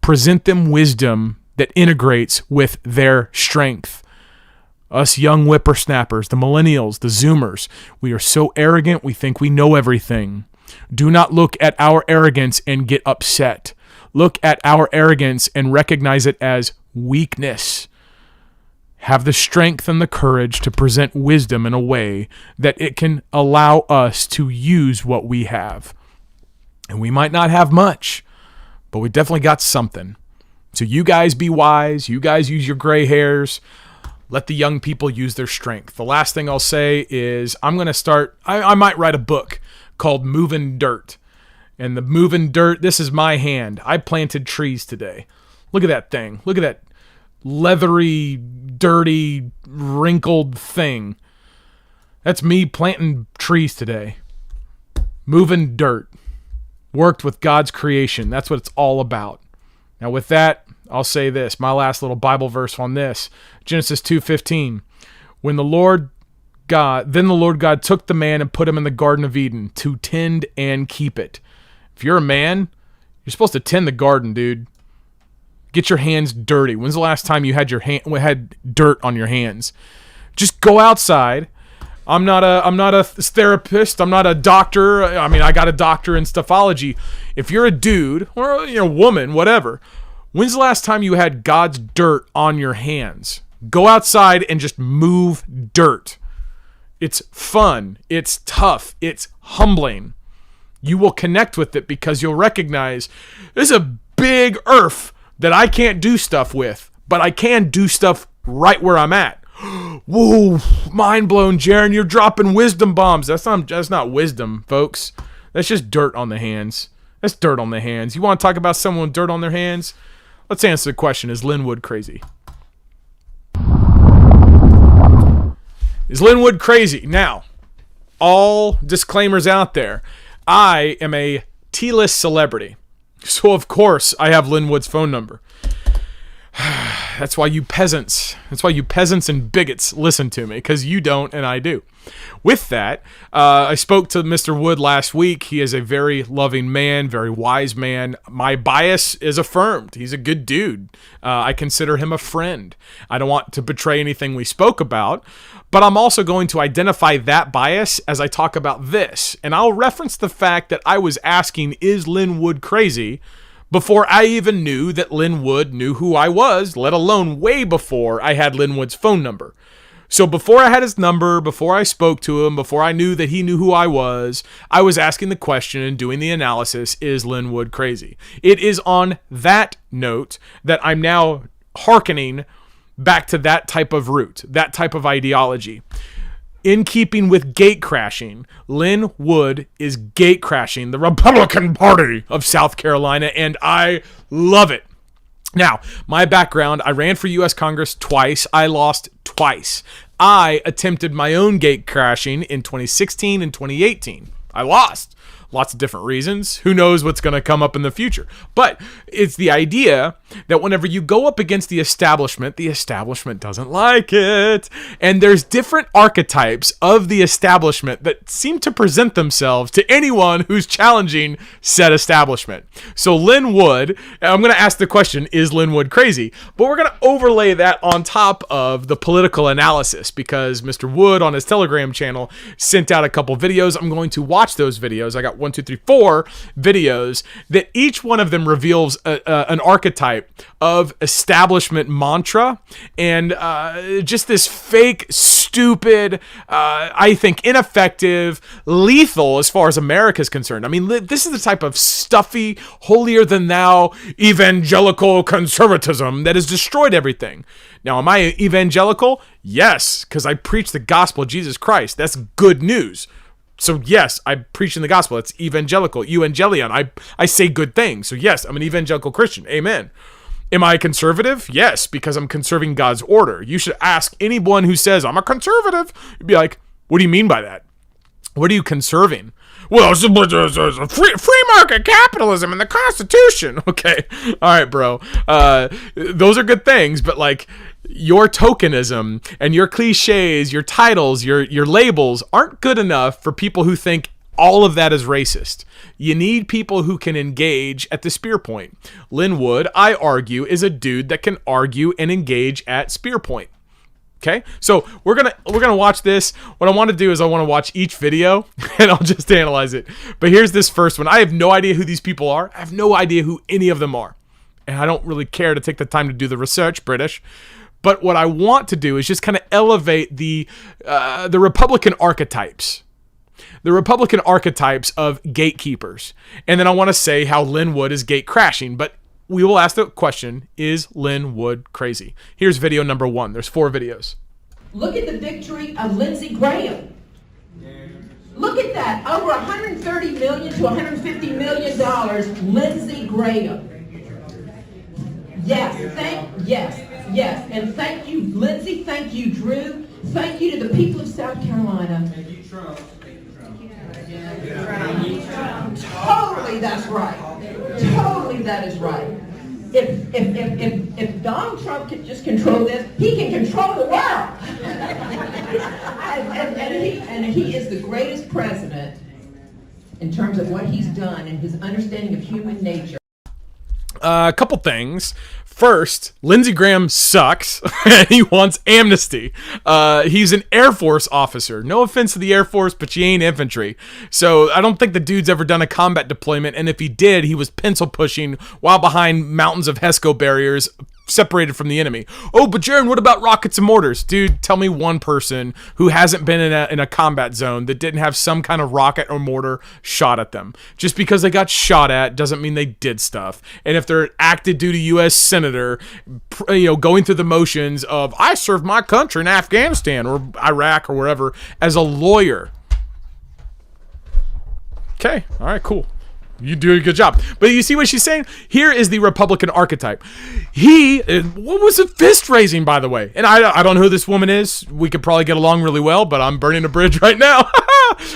Present them wisdom that integrates with their strength. Us young whippersnappers, the millennials, the Zoomers, we are so arrogant we think we know everything. Do not look at our arrogance and get upset. Look at our arrogance and recognize it as weakness. Have the strength and the courage to present wisdom in a way that it can allow us to use what we have. And we might not have much, but we definitely got something. So you guys be wise. You guys use your gray hairs. Let the young people use their strength. The last thing I'll say is I'm going to start, I might write a book called Moving Dirt. And the moving dirt, this is my hand. I planted trees today. Look at that thing. Look at that leathery, dirty, wrinkled thing. That's me planting trees today. Moving dirt. Worked with God's creation. That's what it's all about. Now with that, I'll say this. My last little Bible verse on this. Genesis 2:15. Then the Lord God took the man and put him in the Garden of Eden to tend and keep it. If you're a man, you're supposed to tend the garden, dude. Get your hands dirty. When's the last time you had had dirt on your hands? Just go outside. I'm not a therapist. I'm not a doctor. I mean, I got a doctor in stuffology. If you're a dude or a woman, whatever, when's the last time you had God's dirt on your hands? Go outside and just move dirt. It's fun. It's tough. It's humbling. You will connect with it because you'll recognize there's a big earth that I can't do stuff with, but I can do stuff right where I'm at. Whoa, mind blown, Jarrin. You're dropping wisdom bombs. That's not wisdom, folks. That's just dirt on the hands. That's dirt on the hands. You want to talk about someone with dirt on their hands? Let's answer the question. Is Lin Wood crazy? Is Lin Wood crazy? Now, all disclaimers out there. I am a T-list celebrity. So, of course, I have Lin Wood's phone number. That's why you peasants and bigots listen to me, because you don't and I do. With that, I spoke to Mr. Wood last week. He is a very loving man, very wise man. My bias is affirmed. He's a good dude. I consider him a friend. I don't want to betray anything we spoke about, but I'm also going to identify that bias as I talk about this. And I'll reference the fact that I was asking, is Lin Wood crazy? Before I even knew that Lin Wood knew who I was, let alone way before I had Lin Wood's phone number. So before I had his number, before I spoke to him, before I knew that he knew who I was asking the question and doing the analysis, is Lin Wood crazy? It is on that note that I'm now hearkening back to that type of route, that type of ideology. In keeping with gatecrashing, Lin Wood is gatecrashing the Republican Party of South Carolina, and I love it. Now, my background, I ran for U.S. Congress twice. I lost twice. I attempted my own gatecrashing in 2016 and 2018. I lost. Lots of different reasons. Who knows what's going to come up in the future? But it's the idea that whenever you go up against the establishment doesn't like it. And there's different archetypes of the establishment that seem to present themselves to anyone who's challenging said establishment. So Lin Wood, I'm going to ask the question, is Lin Wood crazy? But we're going to overlay that on top of the political analysis because Mr. Wood on his Telegram channel sent out a couple videos. I'm going to watch those videos. I got 4 videos that each one of them reveals an archetype of establishment mantra and just this fake, stupid, I think ineffective, lethal as far as America is concerned. I mean, this is the type of stuffy, holier than thou evangelical conservatism that has destroyed everything. Now, am I evangelical? Yes, because I preach the gospel of Jesus Christ. That's good news. So yes, I'm preaching the gospel. It's evangelical, evangelion. I say good things. So yes, I'm an evangelical Christian. Amen. Am I a conservative? Yes, because I'm conserving God's order. You should ask anyone who says, I'm a conservative. You'd be like, what do you mean by that? What are you conserving? Well, it's free market capitalism and the Constitution. Okay. All right, bro. Those are good things, but like your tokenism and your cliches, your titles, your labels aren't good enough for people who think all of that is racist. You need people who can engage at the spear point. Lin Wood, I argue, is a dude that can argue and engage at spear point. Okay, so we're gonna watch this. What I want to do is I want to watch each video and I'll just analyze it. But here's this first one. I have no idea who these people are. I have no idea who any of them are, and I don't really care to take the time to do the research, British. But what I want to do is just kind of elevate the Republican archetypes. The Republican archetypes of gatekeepers. And then I want to say how Lin Wood is gate crashing. But we will ask the question, is Lin Wood crazy? Here's video number 1. There's 4 videos. Look at the victory of Lindsey Graham. Look at that. Over $130 million to $150 million, Lindsey Graham. Yes. And thank you, Lindsey. Thank you, Drew. Thank you to the people of South Carolina. Thank you, Trump. Totally, that's right. Totally, that is right. If Donald Trump can just control this, he can control the world. and he is the greatest president in terms of what he's done and his understanding of human nature. A couple things. First, Lindsey Graham sucks and he wants amnesty. He's an Air Force officer. No offense to the Air Force, but you ain't infantry. So I don't think the dude's ever done a combat deployment, and if he did, he was pencil pushing while behind mountains of HESCO barriers separated from the enemy. Oh, but Jarrin, what about rockets and mortars? Dude, tell me one person who hasn't been in a combat zone that didn't have some kind of rocket or mortar shot at them. Just because they got shot at doesn't mean they did stuff. And if they're active duty U.S. senator, going through the motions of, I served my country in Afghanistan or Iraq or wherever as a lawyer. Okay, all right, cool. You do a good job. But you see what she's saying? Here is the Republican archetype. What was it fist raising, by the way? And I don't know who this woman is. We could probably get along really well, but I'm burning a bridge right now.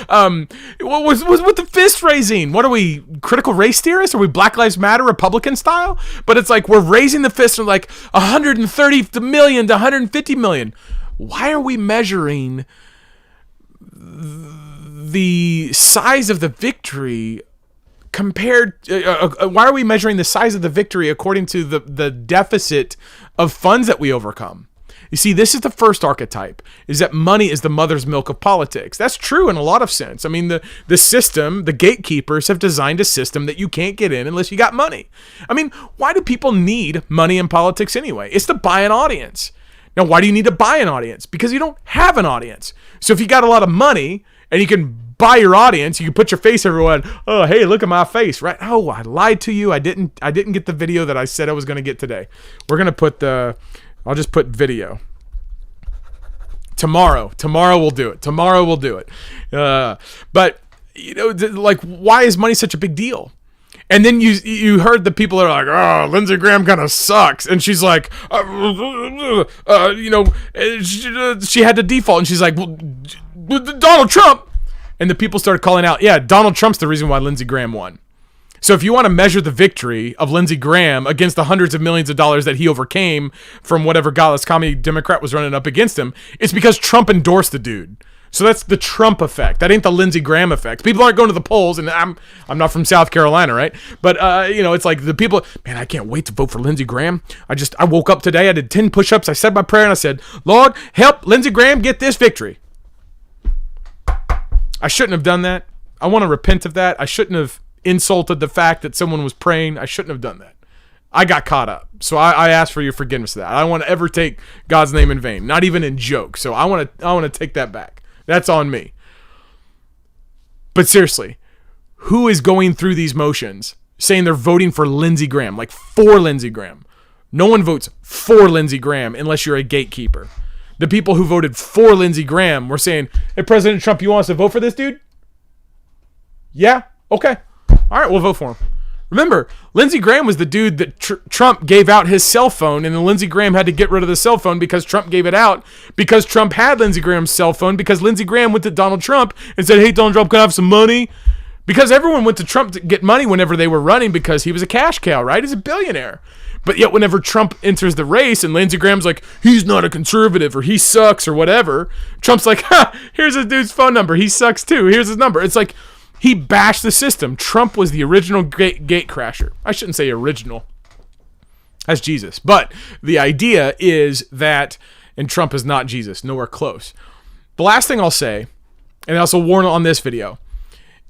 What was with the fist raising? What are we, critical race theorists? Are we Black Lives Matter Republican style? But it's like we're raising the fist from like 130 million to 150 million. Why are we measuring the size of the victory compared, why are we measuring the size of the victory according to the deficit of funds that we overcome? You see, this is the first archetype, is that money is the mother's milk of politics. That's true in a lot of sense. I mean, the system, the gatekeepers have designed a system that you can't get in unless you got money. I mean, why do people need money in politics anyway? It's to buy an audience. Now, why do you need to buy an audience? Because you don't have an audience. So if you got a lot of money and you can buy your audience, you can put your face everywhere. Oh, hey, look at my face, right? Oh, I lied to you. I didn't get the video that I said I was going to get today. We're going to put I'll just put video. Tomorrow we'll do it. Tomorrow we'll do it. But like, why is money such a big deal? And then you heard the people that are like, oh, Lindsey Graham kind of sucks. And she's like, she had to default. And she's like, well, Donald Trump. And the people started calling out, yeah, Donald Trump's the reason why Lindsey Graham won. So if you want to measure the victory of Lindsey Graham against the hundreds of millions of dollars that he overcame from whatever godless commie Democrat was running up against him, it's because Trump endorsed the dude. So that's the Trump effect. That ain't the Lindsey Graham effect. People aren't going to the polls, and I'm not from South Carolina, right? But it's like the people, man, I can't wait to vote for Lindsey Graham. I woke up today, I did 10 push-ups, I said my prayer, and I said, Lord, help Lindsey Graham get this victory. I shouldn't have done that. I want to repent of that. I shouldn't have insulted the fact that someone was praying. I shouldn't have done that. I got caught up. So I ask for your forgiveness for that. I don't want to ever take God's name in vain, not even in joke. So I want to take that back. That's on me. But seriously, who is going through these motions saying they're voting for Lindsey Graham, like for Lindsey Graham? No one votes for Lindsey Graham unless you're a gatekeeper. The people who voted for Lindsey Graham were saying, hey, President Trump, you want us to vote for this dude? Yeah? Okay. All right, we'll vote for him. Remember, Lindsey Graham was the dude that Trump gave out his cell phone, and then Lindsey Graham had to get rid of the cell phone because Trump gave it out, because Trump had Lindsey Graham's cell phone, because Lindsey Graham went to Donald Trump and said, hey, Donald Trump, can I have some money? Because everyone went to Trump to get money whenever they were running because he was a cash cow, right? He's a billionaire. But yet whenever Trump enters the race and Lindsey Graham's like, he's not a conservative or he sucks or whatever, Trump's like, here's this dude's phone number. He sucks too. Here's his number. It's like, he bashed the system. Trump was the original gatecrasher. I shouldn't say original. That's Jesus. But the idea is that, and Trump is not Jesus, nowhere close. The last thing I'll say, and I also warn on this video,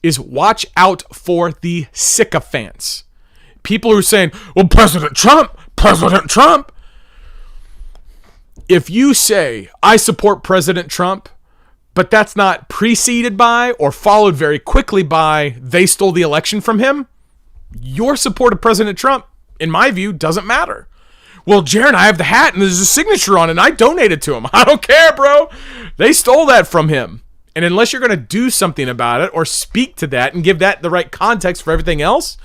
is watch out for the sycophants. People who are saying, well, President Trump. If you say, I support President Trump, but that's not preceded by or followed very quickly by they stole the election from him, your support of President Trump, in my view, doesn't matter. Well, Jarrin, I have the hat and there's a signature on it and I donated to him. I don't care, bro. They stole that from him. And unless you're going to do something about it or speak to that and give that the right context for everything else,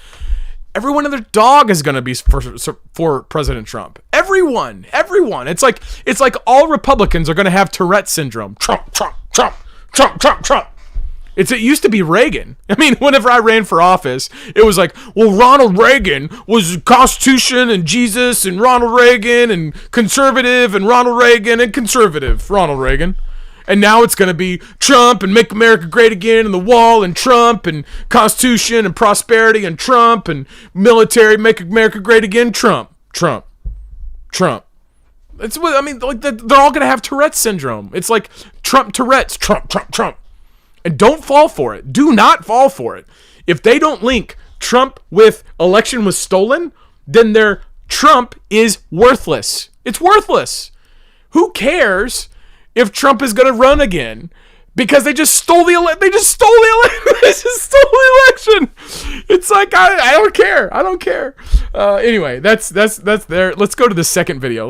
everyone and their dog is going to be for President Trump. Everyone. It's like all Republicans are going to have Tourette's syndrome. Trump. It used to be Reagan. I mean, whenever I ran for office, it was like, well, Ronald Reagan was Constitution and Jesus and Ronald Reagan and conservative and Ronald Reagan and conservative Ronald Reagan. And now it's going to be Trump and Make America Great Again and the wall and Trump and Constitution and prosperity and Trump and military, Make America Great Again, Trump. It's what I mean. Like they're all going to have Tourette's syndrome. It's like Trump Tourette's, Trump. And don't fall for it. Do not fall for it. If they don't link Trump with election was stolen, then their Trump is worthless. It's worthless. Who cares if Trump is going to run again? Because they just stole the election. They just stole the election. It's like, I don't care. I don't care. Anyway, that's there. Let's go to the second video.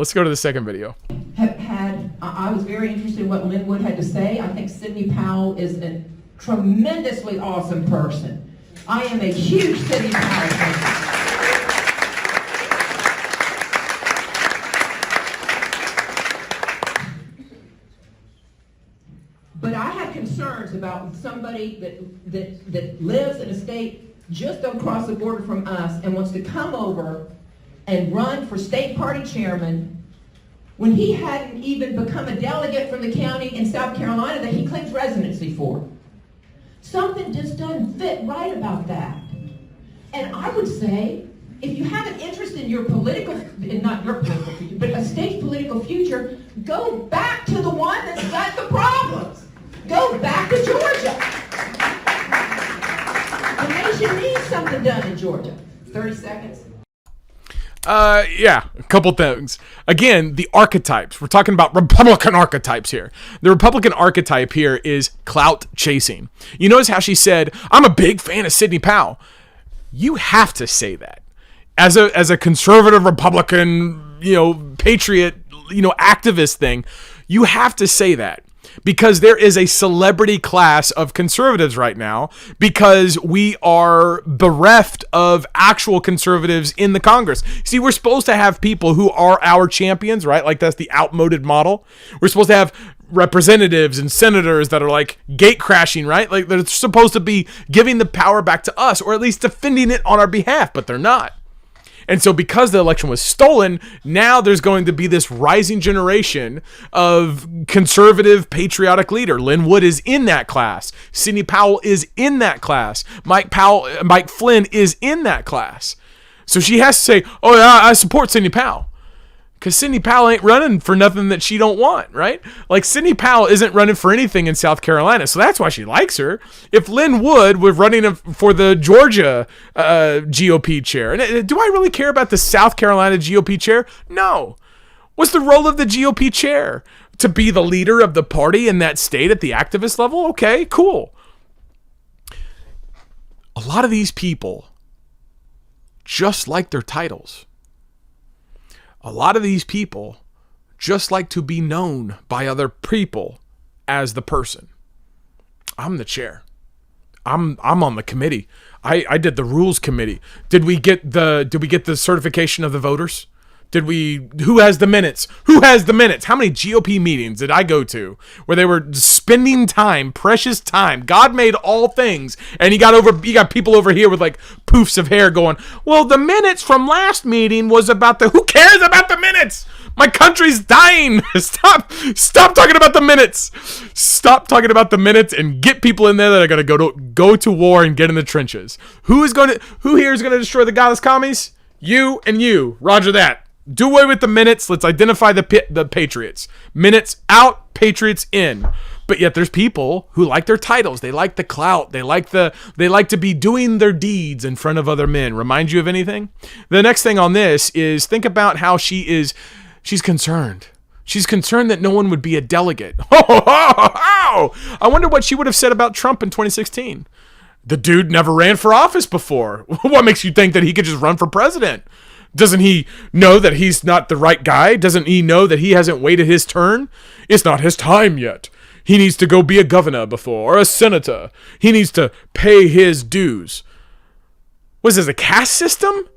I was very interested in what Lin Wood had to say. I think Sidney Powell is a tremendously awesome person. I am a huge Sidney Powell fan. But I have concerns about somebody that lives in a state just across the border from us and wants to come over and run for state party chairman when he hadn't even become a delegate from the county in South Carolina that he claims residency for. Something just doesn't fit right about that. And I would say, if you have an interest in your political, not your political future, but a state's political future, go back to the one that's got the problems. Go back to Georgia. The nation needs something done in Georgia. 30 seconds. Yeah, a couple things. Again, the archetypes. We're talking about Republican archetypes here. The Republican archetype here is clout chasing. You notice how she said, I'm a big fan of Sidney Powell. You have to say that. As a conservative Republican, patriot, activist thing, you have to say that. Because there is a celebrity class of conservatives right now because we are bereft of actual conservatives in the Congress. See, we're supposed to have people who are our champions, right? Like that's the outmoded model. We're supposed to have representatives and senators that are like gatecrashing, right? Like they're supposed to be giving the power back to us or at least defending it on our behalf, but they're not. And so because the election was stolen, now there's going to be this rising generation of conservative patriotic leader. Lin Wood is in that class. Sidney Powell is in that class. Mike Flynn is in that class. So she has to say, oh yeah, I support Sidney Powell. Because Sidney Powell ain't running for nothing that she don't want, right? Like, Sidney Powell isn't running for anything in South Carolina, so that's why she likes her. If Lin Wood was running for the Georgia GOP chair, and do I really care about the South Carolina GOP chair? No. What's the role of the GOP chair? To be the leader of the party in that state at the activist level? Okay, cool. A lot of these people just like their titles. A lot of these people just like to be known by other people as the person. I'm the chair. I'm on the committee. I did the rules committee. Did we get the certification of the voters? Who has the minutes? Who has the minutes? How many GOP meetings did I go to where they were spending time, precious time? God made all things. And you got people over here with like poofs of hair going, well, the minutes from last meeting was about who cares about the minutes? My country's dying. Stop talking about the minutes. Stop talking about the minutes and get people in there that are going to go to war and get in the trenches. Who here is going to destroy the godless commies? You and you. Roger that. Do away with the minutes. Let's identify the patriots. Minutes out, patriots in. But yet there's people who like their titles. They like the clout. They like to be doing their deeds in front of other men. Remind you of anything? The next thing on this is think about how she's concerned. She's concerned that no one would be a delegate. I wonder what she would have said about Trump in 2016. The dude never ran for office before. What makes you think that he could just run for president? Doesn't he know that he's not the right guy? Doesn't he know that he hasn't waited his turn? It's not his time yet. He needs to go be a governor before, or a senator. He needs to pay his dues. Was this a caste system?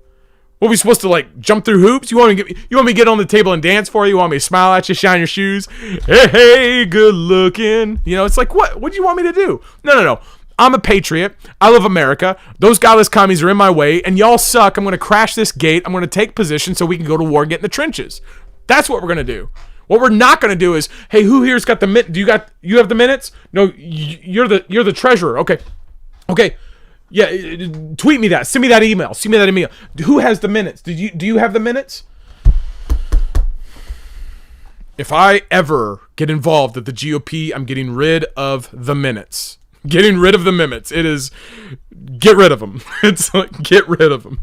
What, we supposed to like jump through hoops? You want me to get on the table and dance for you? You want me to smile at you, shine your shoes? Hey, good looking. It's like, what do you want me to do? No. I'm a patriot. I love America. Those godless commies are in my way, and y'all suck. I'm going to crash this gate. I'm going to take position so we can go to war and get in the trenches. That's what we're going to do. What we're not going to do is, hey, who here's got the minutes? You have the minutes? No, you're the treasurer. Okay. Yeah, tweet me that. Send me that email. Who has the minutes? Do you have the minutes? If I ever get involved at the GOP, I'm getting rid of the minutes. Getting rid of the minutes. It is get rid of them. It's like get rid of them.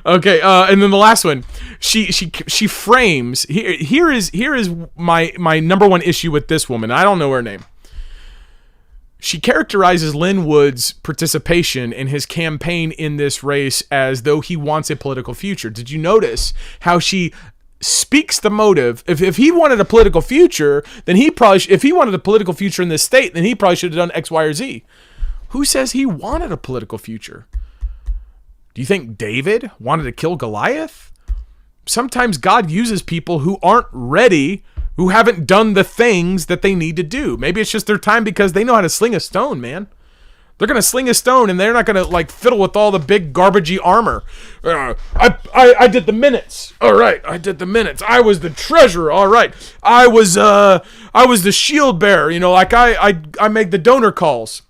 Okay, and then the last one, she frames. Here is my number one issue with this woman. I don't know her name. She characterizes Lin Wood's participation in his campaign in this race as though he wants a political future. Did you notice how she speaks the motive? If he wanted a political future, then if he wanted a political future in this state, then he probably should have done X, Y, or Z. Who says he wanted a political future? Do you think David wanted to kill Goliath? Sometimes God uses people who aren't ready, who haven't done the things that they need to do. Maybe it's just their time because they know how to sling a stone, man. They're going to sling a stone, and they're not going to like fiddle with all the big garbagey armor. I did the minutes. All right, I did the minutes. I was the treasurer. All right, I was the shield bearer. I make the donor calls.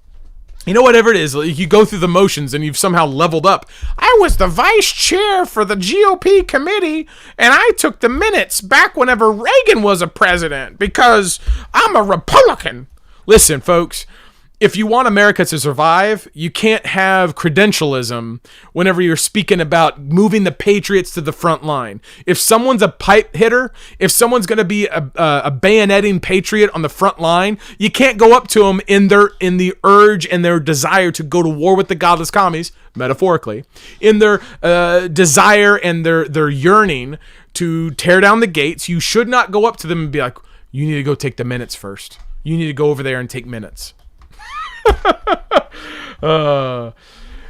Whatever it is, you go through the motions, and you've somehow leveled up. I was the vice chair for the GOP committee, and I took the minutes back whenever Reagan was a president because I'm a Republican. Listen, folks. if you want America to survive, you can't have credentialism whenever you're speaking about moving the patriots to the front line. If someone's a pipe hitter, if someone's going to be a bayoneting patriot on the front line, you can't go up to them in the urge and their desire to go to war with the godless commies, metaphorically, in their desire and their yearning to tear down the gates. You should not go up to them and be like, you need to go take the minutes first. You need to go over there and take minutes.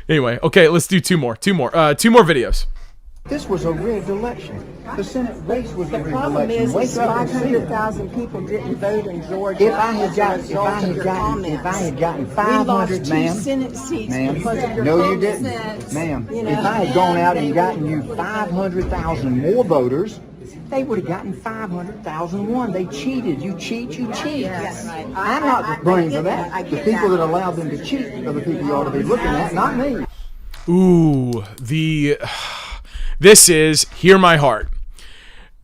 Anyway, okay, let's do two more videos. This was a rigged election. The Senate race was a rigged election. The problem is Wake up and see it. 500,000 people didn't vote in Georgia. If I had gotten 500, ma'am, Senate seats ma'am, because of your no, you common didn't, sense, ma'am. you know. If I had gone out and gotten you 500,000 more voters, they would have gotten 500,001. They cheated. You cheat, you cheat. Yes. I'm not to blame for that. The people that allowed them to cheat are the people you ought to be looking at, not me. Ooh, this is Hear My Heart.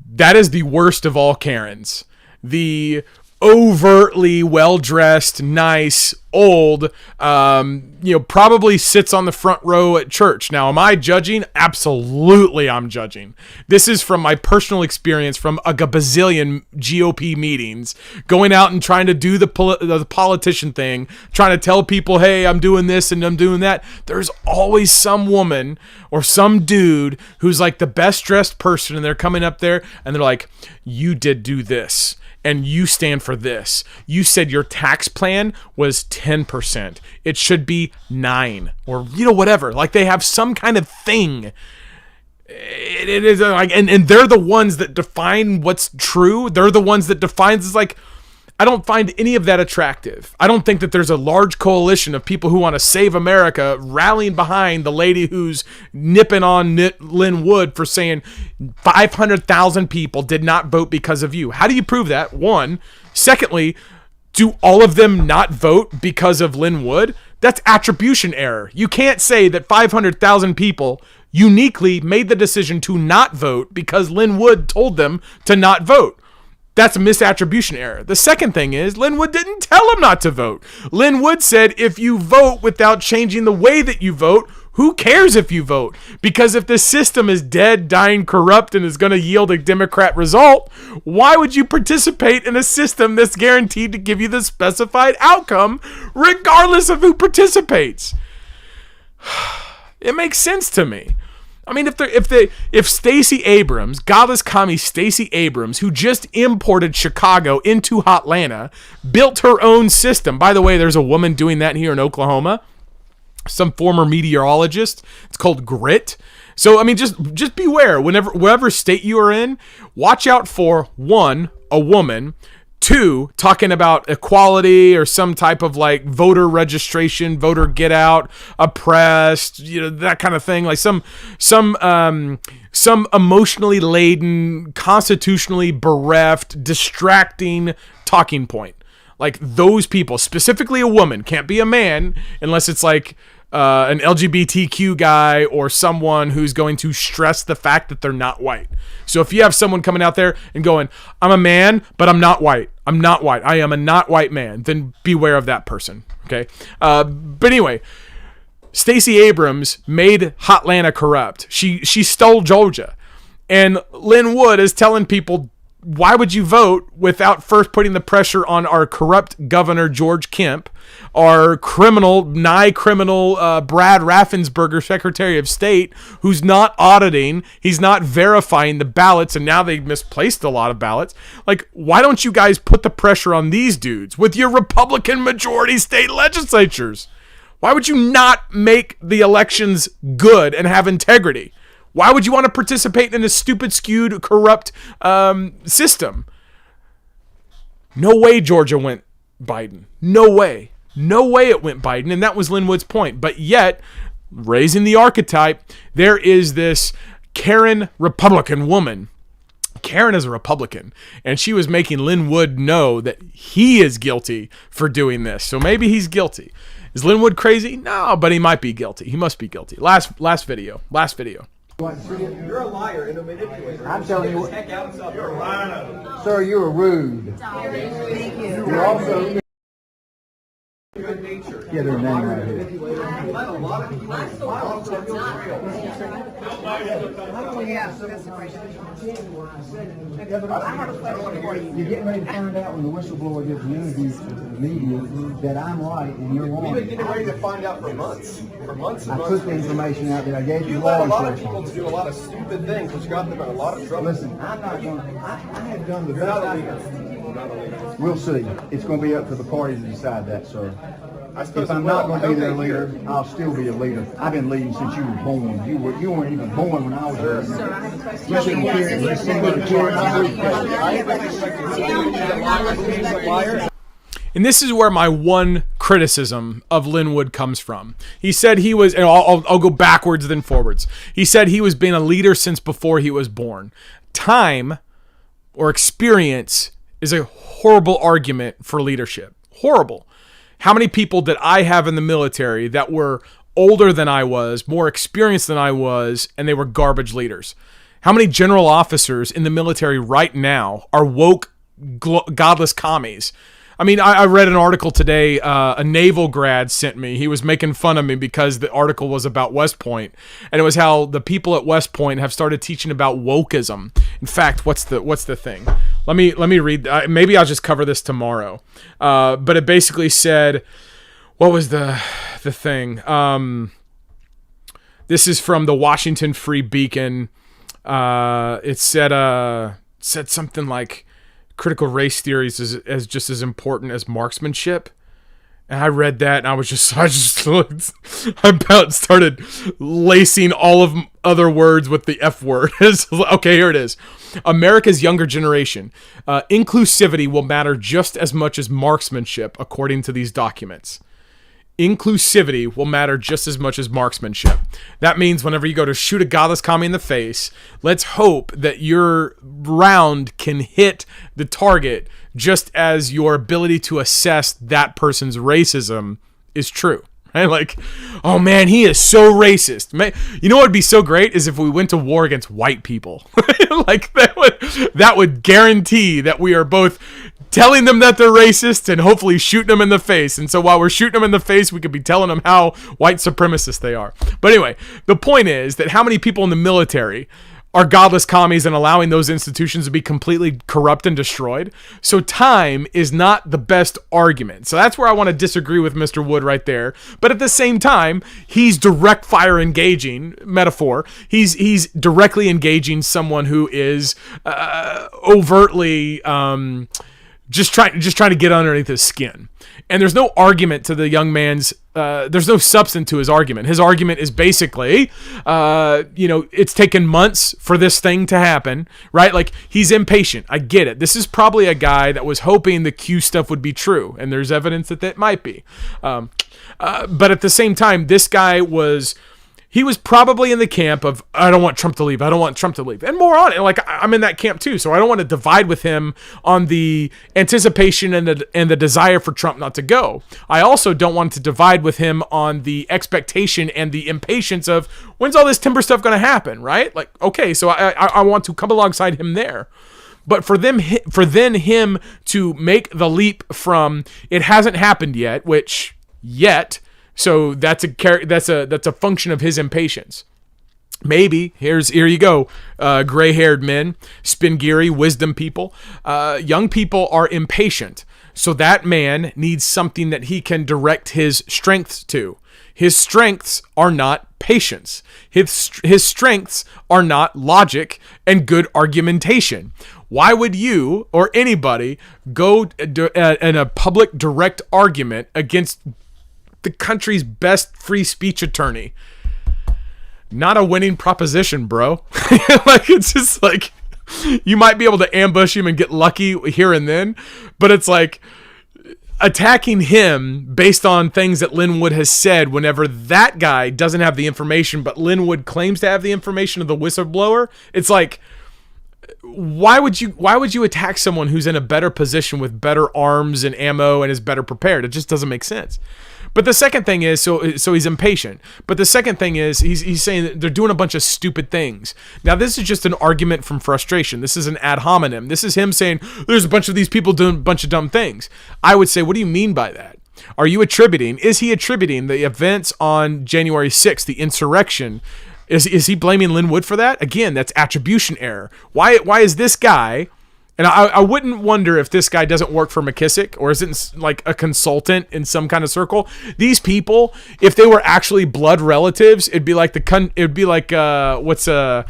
That is the worst of all Karens. The overtly well-dressed, nice, old, probably sits on the front row at church. Now, am I judging? Absolutely, I'm judging. This is from my personal experience from a bazillion GOP meetings, going out and trying to do the politician thing, trying to tell people, hey, I'm doing this and I'm doing that. There's always some woman or some dude who's like the best dressed person, and they're coming up there and they're like, you did do this. And you stand for this. You said your tax plan was 10%. It should be 9 or whatever. Like they have some kind of thing. It is like, and they're the ones that define what's true. They're the ones that defines. It's like, I don't find any of that attractive. I don't think that there's a large coalition of people who want to save America rallying behind the lady who's nipping on Lin Wood for saying 500,000 people did not vote because of you. How do you prove that? One. Secondly, do all of them not vote because of Lin Wood? That's attribution error. You can't say that 500,000 people uniquely made the decision to not vote because Lin Wood told them to not vote. That's a misattribution error. The second thing is Lin Wood didn't tell him not to vote. Lin Wood said, if you vote without changing the way that you vote, who cares if you vote? Because if the system is dead, dying, corrupt, and is going to yield a Democrat result, why would you participate in a system that's guaranteed to give you the specified outcome, regardless of who participates? It makes sense to me. I mean, if Stacey Abrams, godless commie Stacey Abrams, who just imported Chicago into Hotlanta, built her own system. By the way, there's a woman doing that here in Oklahoma, some former meteorologist. It's called grit. So I mean, just beware wherever state you are in. Watch out for one, a woman. Two, talking about equality or some type of like voter registration, voter get out, oppressed, that kind of thing. Like some emotionally laden, constitutionally bereft, distracting talking point. Like those people, specifically a woman, can't be a man unless it's like an LGBTQ guy or someone who's going to stress the fact that they're not white. So if you have someone coming out there and going, I'm a man, but I'm not white. I'm not white. I am a not white man. Then beware of that person. Okay. But anyway, Stacey Abrams made Hotlanta corrupt. She stole Georgia. And Lin Wood is telling people, why would you vote without first putting the pressure on our corrupt governor, George Kemp, our nigh criminal Brad Raffensperger, Secretary of State, who's not auditing, he's not verifying the ballots, and now they misplaced a lot of ballots. Like, why don't you guys put the pressure on these dudes with your Republican majority state legislatures? Why would you not make the elections good and have integrity? Why would you want to participate in a stupid, skewed, corrupt system? No way Georgia went Biden. No way. No way it went Biden, and that was Lin Wood's point. But yet, raising the archetype, there is this Karen Republican woman. Karen is a Republican, and she was making Lin Wood know that he is guilty for doing this. So maybe he's guilty. Is Lin Wood crazy? No, but he might be guilty. He must be guilty. Last video. You're a liar and a manipulator. I'm telling you, You're a liar. sir, you are rude. Thank you. You're also Good nature. Yeah, their name right here. Let a lot of people. You're getting ready to find out when the whistleblower gives an interview to the media that I'm right and you're wrong. We've been getting ready to find out for months. For months and I months. put the information out there. I gave you You let law a lot of people enforcement. do a lot of stupid things, which got them in a lot of trouble. Listen, I'm not going to, I have done the You're best not a I leader. can. You're not a leader. We'll see. It's going to be up to the party to decide that, sir. I suppose If I'm it not will. going to be I their hope they hear leader, I'll still be a leader. I've been leading since you were born. You weren't even born when I was there. Sir, I have a question. You shouldn't carry- you shouldn't carry my weight. And this is where my one criticism of Lin Wood comes from. He said he was, and I'll go backwards then forwards. He said he was being a leader since before he was born. Time or experience is a horrible argument for leadership. Horrible. How many people did I have in the military that were older than I was, more experienced than I was, and they were garbage leaders? How many general officers in the military right now are woke, godless commies? I mean, I read an article today, a naval grad sent me. He was making fun of me because the article was about West Point, and it was how the people at West Point have started teaching about wokeism. In fact, what's the thing? Let me read. Maybe I'll just cover this tomorrow. But it basically said, what was the thing? This is from the Washington Free Beacon. It said something like, critical race theories is as just as important as marksmanship. And I read that and I about started lacing all of other words with the F word. Okay, here it is. America's younger generation. Inclusivity will matter just as much as marksmanship, according to these documents. Inclusivity will matter just as much as marksmanship. That means whenever you go to shoot a godless commie in the face, let's hope that your round can hit the target just as your ability to assess that person's racism is true. Right? Like, oh man, he is so racist. Man, you know what would be so great is if we went to war against white people. Like that would guarantee that we are both telling them that they're racist and hopefully shooting them in the face. And so while we're shooting them in the face, we could be telling them how white supremacist they are. But anyway, the point is that how many people in the military are godless commies and allowing those institutions to be completely corrupt and destroyed? So time is not the best argument. So that's where I want to disagree with Mr. Wood right there. But at the same time, he's direct fire engaging, metaphor. He's directly engaging someone who is overtly just trying to get underneath his skin. And there's no argument to the young man's, there's no substance to his argument. His argument is basically, it's taken months for this thing to happen, right? Like, he's impatient. I get it. This is probably a guy that was hoping the Q stuff would be true, and there's evidence that might be. But at the same time, this guy was probably in the camp of, I don't want Trump to leave. I don't want Trump to leave. And more on it. Like, I'm in that camp too. So I don't want to divide with him on the anticipation and the desire for Trump not to go. I also don't want to divide with him on the expectation and the impatience of, when's all this timber stuff going to happen, right? Like, okay, so I want to come alongside him there. But for him to make the leap from, it hasn't happened yet, which yet, so that's a function of his impatience. Maybe here you go, gray-haired men, spin-geary, wisdom people. Young people are impatient, so that man needs something that he can direct his strengths to. His strengths are not patience. His strengths are not logic and good argumentation. Why would you or anybody go in a public direct argument against the country's best free speech attorney? Not a winning proposition, bro. Like, it's just like, you might be able to ambush him and get lucky here and then, but it's like attacking him based on things that Lin Wood has said whenever that guy doesn't have the information, but Lin Wood claims to have the information of the whistleblower. It's like, why would you attack someone who's in a better position with better arms and ammo and is better prepared? It just doesn't make sense. But the second thing is, so he's impatient. But the second thing is, he's saying that they're doing a bunch of stupid things. Now, this is just an argument from frustration. This is an ad hominem. This is him saying, there's a bunch of these people doing a bunch of dumb things. I would say, what do you mean by that? Is he attributing the events on January 6th, the insurrection? Is he blaming Lin Wood for that? Again, that's attribution error. Why is this guy, and I wouldn't wonder if this guy doesn't work for McKissick or isn't like a consultant in some kind of circle. These people, if they were actually blood relatives, it'd be like what's that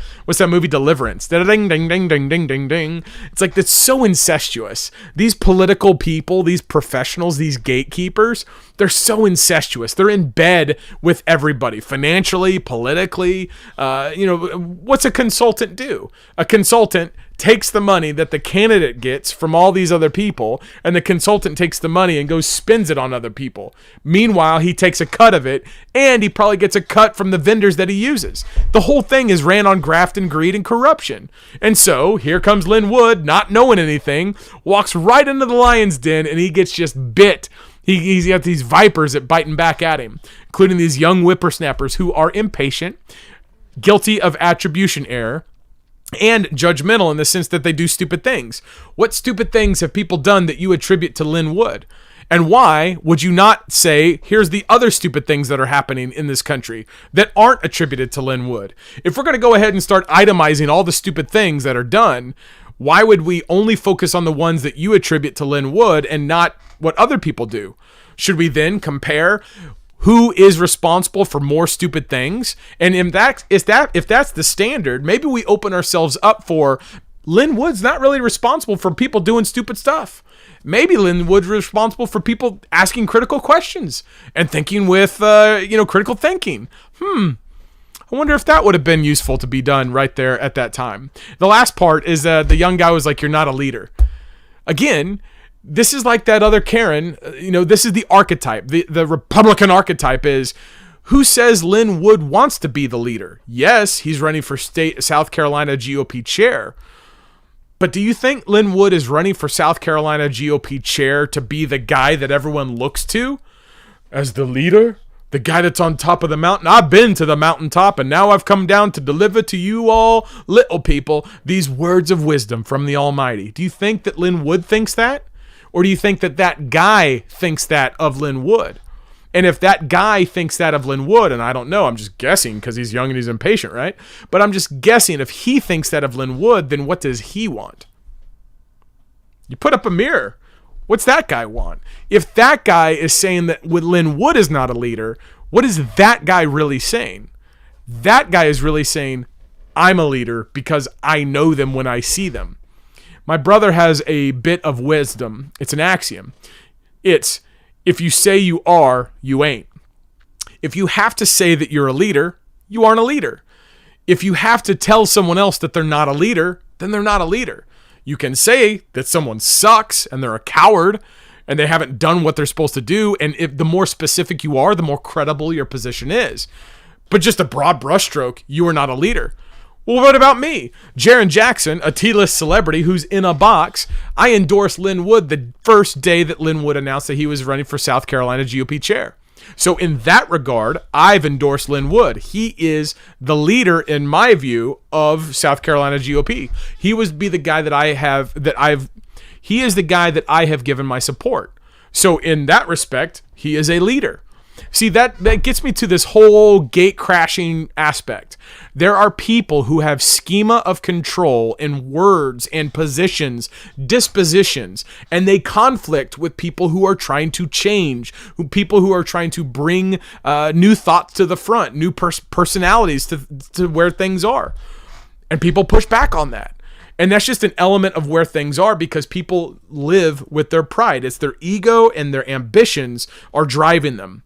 movie Deliverance? Ding ding ding ding ding ding ding. It's like that's so incestuous. These political people, these professionals, these gatekeepers, they're so incestuous. They're in bed with everybody, financially, politically. What's a consultant do? A consultant takes the money that the candidate gets from all these other people, and the consultant takes the money and goes spends it on other people. Meanwhile, he takes a cut of it, and he probably gets a cut from the vendors that he uses. The whole thing is ran on graft and greed and corruption. And so here comes Lin Wood, not knowing anything, walks right into the lion's den, and he gets just bit. He's got these vipers that biting back at him, including these young whippersnappers who are impatient, guilty of attribution error, and judgmental in the sense that they do stupid things. What stupid things have people done that you attribute to Lin Wood? And why would you not say, here's the other stupid things that are happening in this country that aren't attributed to Lin Wood? If we're going to go ahead and start itemizing all the stupid things that are done, why would we only focus on the ones that you attribute to Lin Wood and not what other people do? Should we then compare who is responsible for more stupid things? And if that's the standard, maybe we open ourselves up for Lin Wood's not really responsible for people doing stupid stuff. Maybe Lin Wood's responsible for people asking critical questions and thinking with critical thinking. I wonder if that would have been useful to be done right there at that time. The last part is the young guy was like, "You're not a leader." Again, this is like that other Karen. This is the archetype. The Republican archetype is, who says Lin Wood wants to be the leader? Yes, he's running for South Carolina GOP chair. But do you think Lin Wood is running for South Carolina GOP chair to be the guy that everyone looks to as the leader? The guy that's on top of the mountain? I've been to the mountaintop, and now I've come down to deliver to you all, little people, these words of wisdom from the Almighty. Do you think that Lin Wood thinks that? Or do you think that that guy thinks that of Lin Wood? And if that guy thinks that of Lin Wood, and I don't know, I'm just guessing because he's young and he's impatient, right? But I'm just guessing if he thinks that of Lin Wood, then what does he want? You put up a mirror. What's that guy want? If that guy is saying that Lin Wood is not a leader, what is that guy really saying? That guy is really saying, I'm a leader because I know them when I see them. My brother has a bit of wisdom. It's an axiom. It's, if you say you are, you ain't. If you have to say that you're a leader, you aren't a leader. If you have to tell someone else that they're not a leader, then they're not a leader. You can say that someone sucks and they're a coward and they haven't done what they're supposed to do. And if the more specific you are, the more credible your position is. But just a broad brushstroke, you are not a leader. Well, what about me? Jarrin Jackson, a T-list celebrity who's in a box. I endorsed Lin Wood the first day that Lin Wood announced that he was running for South Carolina GOP chair. So in that regard, I've endorsed Lin Wood. He is the leader, in my view, of South Carolina GOP. He would be the guy he is the guy that I have given my support. So in that respect, he is a leader. See, that gets me to this whole gate-crashing aspect. There are people who have schema of control in words and positions, dispositions, and they conflict with people who are trying to change, people who are trying to bring new thoughts to the front, new personalities to where things are. And people push back on that. And that's just an element of where things are because people live with their pride. It's their ego and their ambitions are driving them.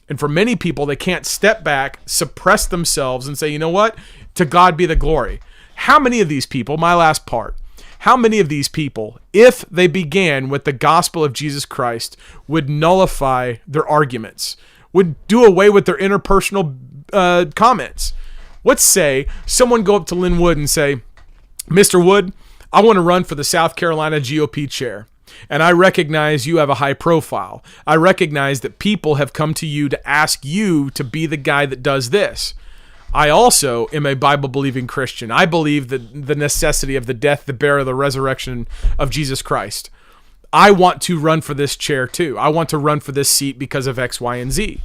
And for many people, they can't step back, suppress themselves, and say, you know what? To God be the glory. How many of these people, my last part, how many of these people, if they began with the gospel of Jesus Christ, would nullify their arguments, would do away with their interpersonal comments? Let's say someone go up to Lin Wood and say, Mr. Wood, I want to run for the South Carolina GOP chair. And I recognize you have a high profile. I recognize that people have come to you to ask you to be the guy that does this. I also am a Bible-believing Christian. I believe that the necessity of the death, the burial, the resurrection of Jesus Christ. I want to run for this chair too. I want to run for this seat because of X, Y, and Z.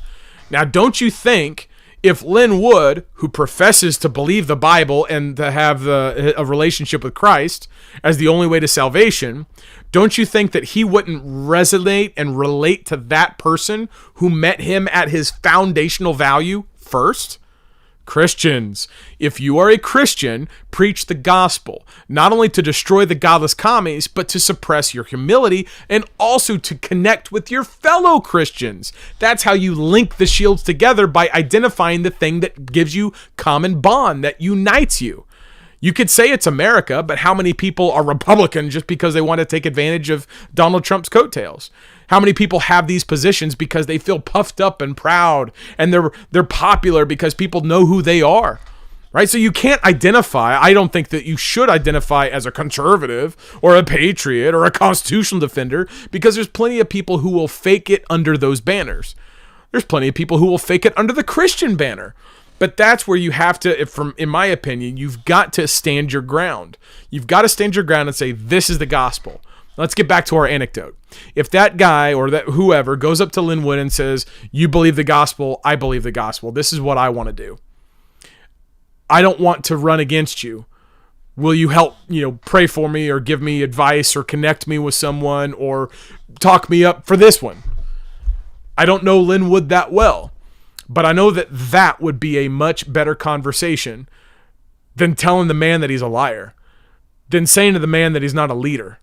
Now, don't you think if Lin Wood, who professes to believe the Bible and to have a relationship with Christ as the only way to salvation, don't you think that he wouldn't resonate and relate to that person who met him at his foundational value first? Christians, if you are a Christian, preach the gospel, not only to destroy the godless commies, but to suppress your humility and also to connect with your fellow Christians. That's how you link the shields together, by identifying the thing that gives you common bond, that unites you. You could say it's America, but how many people are Republican just because they want to take advantage of Donald Trump's coattails? How many people have these positions because they feel puffed up and proud, and they're popular because people know who they are, right? So you can't identify. I don't think that you should identify as a conservative or a patriot or a constitutional defender, because there's plenty of people who will fake it under those banners. There's plenty of people who will fake it under the Christian banner. But that's where you have to, in my opinion, you've got to stand your ground. You've got to stand your ground and say, this is the gospel. Let's get back to our anecdote. If that guy or that whoever goes up to Lin Wood and says, you believe the gospel, I believe the gospel, this is what I want to do. I don't want to run against you. Will you help, pray for me or give me advice or connect me with someone or talk me up for this one? I don't know Lin Wood that well, but I know that would be a much better conversation than telling the man that he's a liar, than saying to the man that he's not a leader,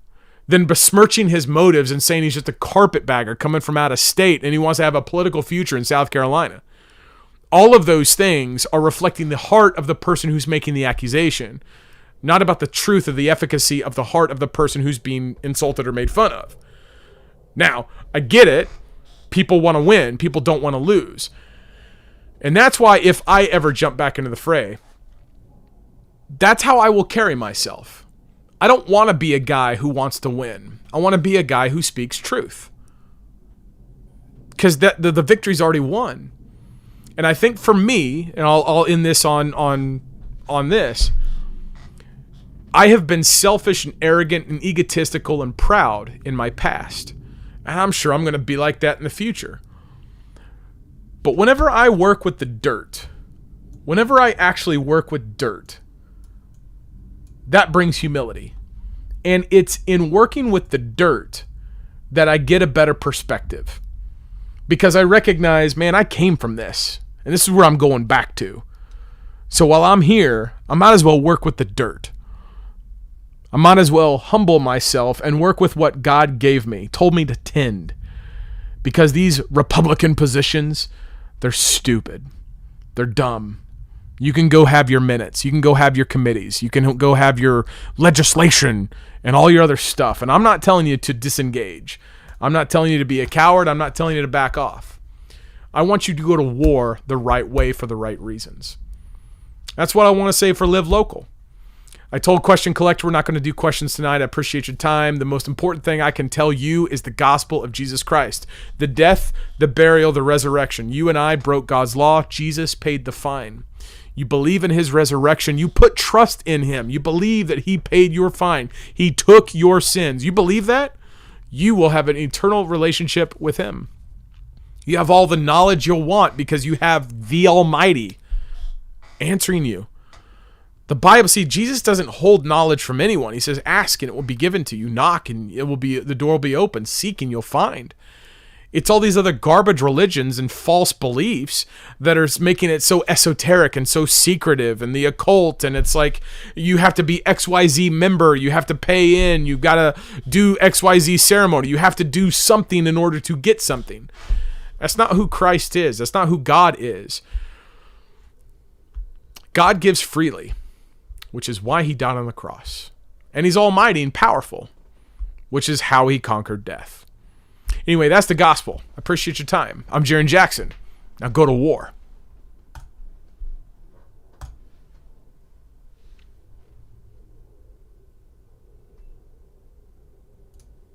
than besmirching his motives and saying he's just a carpetbagger coming from out of state and he wants to have a political future in South Carolina. All of those things are reflecting the heart of the person who's making the accusation, not about the truth of the efficacy of the heart of the person who's being insulted or made fun of. Now, I get it. People want to win. People don't want to lose. And that's why if I ever jump back into the fray, that's how I will carry myself. I don't want to be a guy who wants to win. I want to be a guy who speaks truth. Because the victory's already won. And I think for me, and I'll end this on this, I have been selfish and arrogant and egotistical and proud in my past. And I'm sure I'm going to be like that in the future. But whenever I work with the dirt, whenever I actually work with dirt, that brings humility. And it's in working with the dirt that I get a better perspective. Because I recognize, man, I came from this. And this is where I'm going back to. So while I'm here, I might as well work with the dirt. I might as well humble myself and work with what God gave me, told me to tend. Because these Republican positions, they're stupid. They're dumb. You can go have your minutes. You can go have your committees. You can go have your legislation and all your other stuff. And I'm not telling you to disengage. I'm not telling you to be a coward. I'm not telling you to back off. I want you to go to war the right way for the right reasons. That's what I want to say for Live Local. I told Question Collector we're not going to do questions tonight. I appreciate your time. The most important thing I can tell you is the gospel of Jesus Christ. The death, the burial, the resurrection. You and I broke God's law. Jesus paid the fine. You believe in his resurrection. You put trust in him. You believe that he paid your fine. He took your sins. You believe that? You will have an eternal relationship with him. You have all the knowledge you'll want because you have the Almighty answering you. The Bible, see, Jesus doesn't hold knowledge from anyone. He says, ask and it will be given to you. Knock and the door will be open. Seek and you'll find. It's all these other garbage religions and false beliefs that are making it so esoteric and so secretive, and the occult, and it's like you have to be XYZ member, you have to pay in, you got to do XYZ ceremony, you have to do something in order to get something. That's not who Christ is. That's not who God is. God gives freely, which is why he died on the cross. And he's almighty and powerful, which is how he conquered death. Anyway, that's the gospel. I appreciate your time. I'm Jarrin Jackson. Now go to war.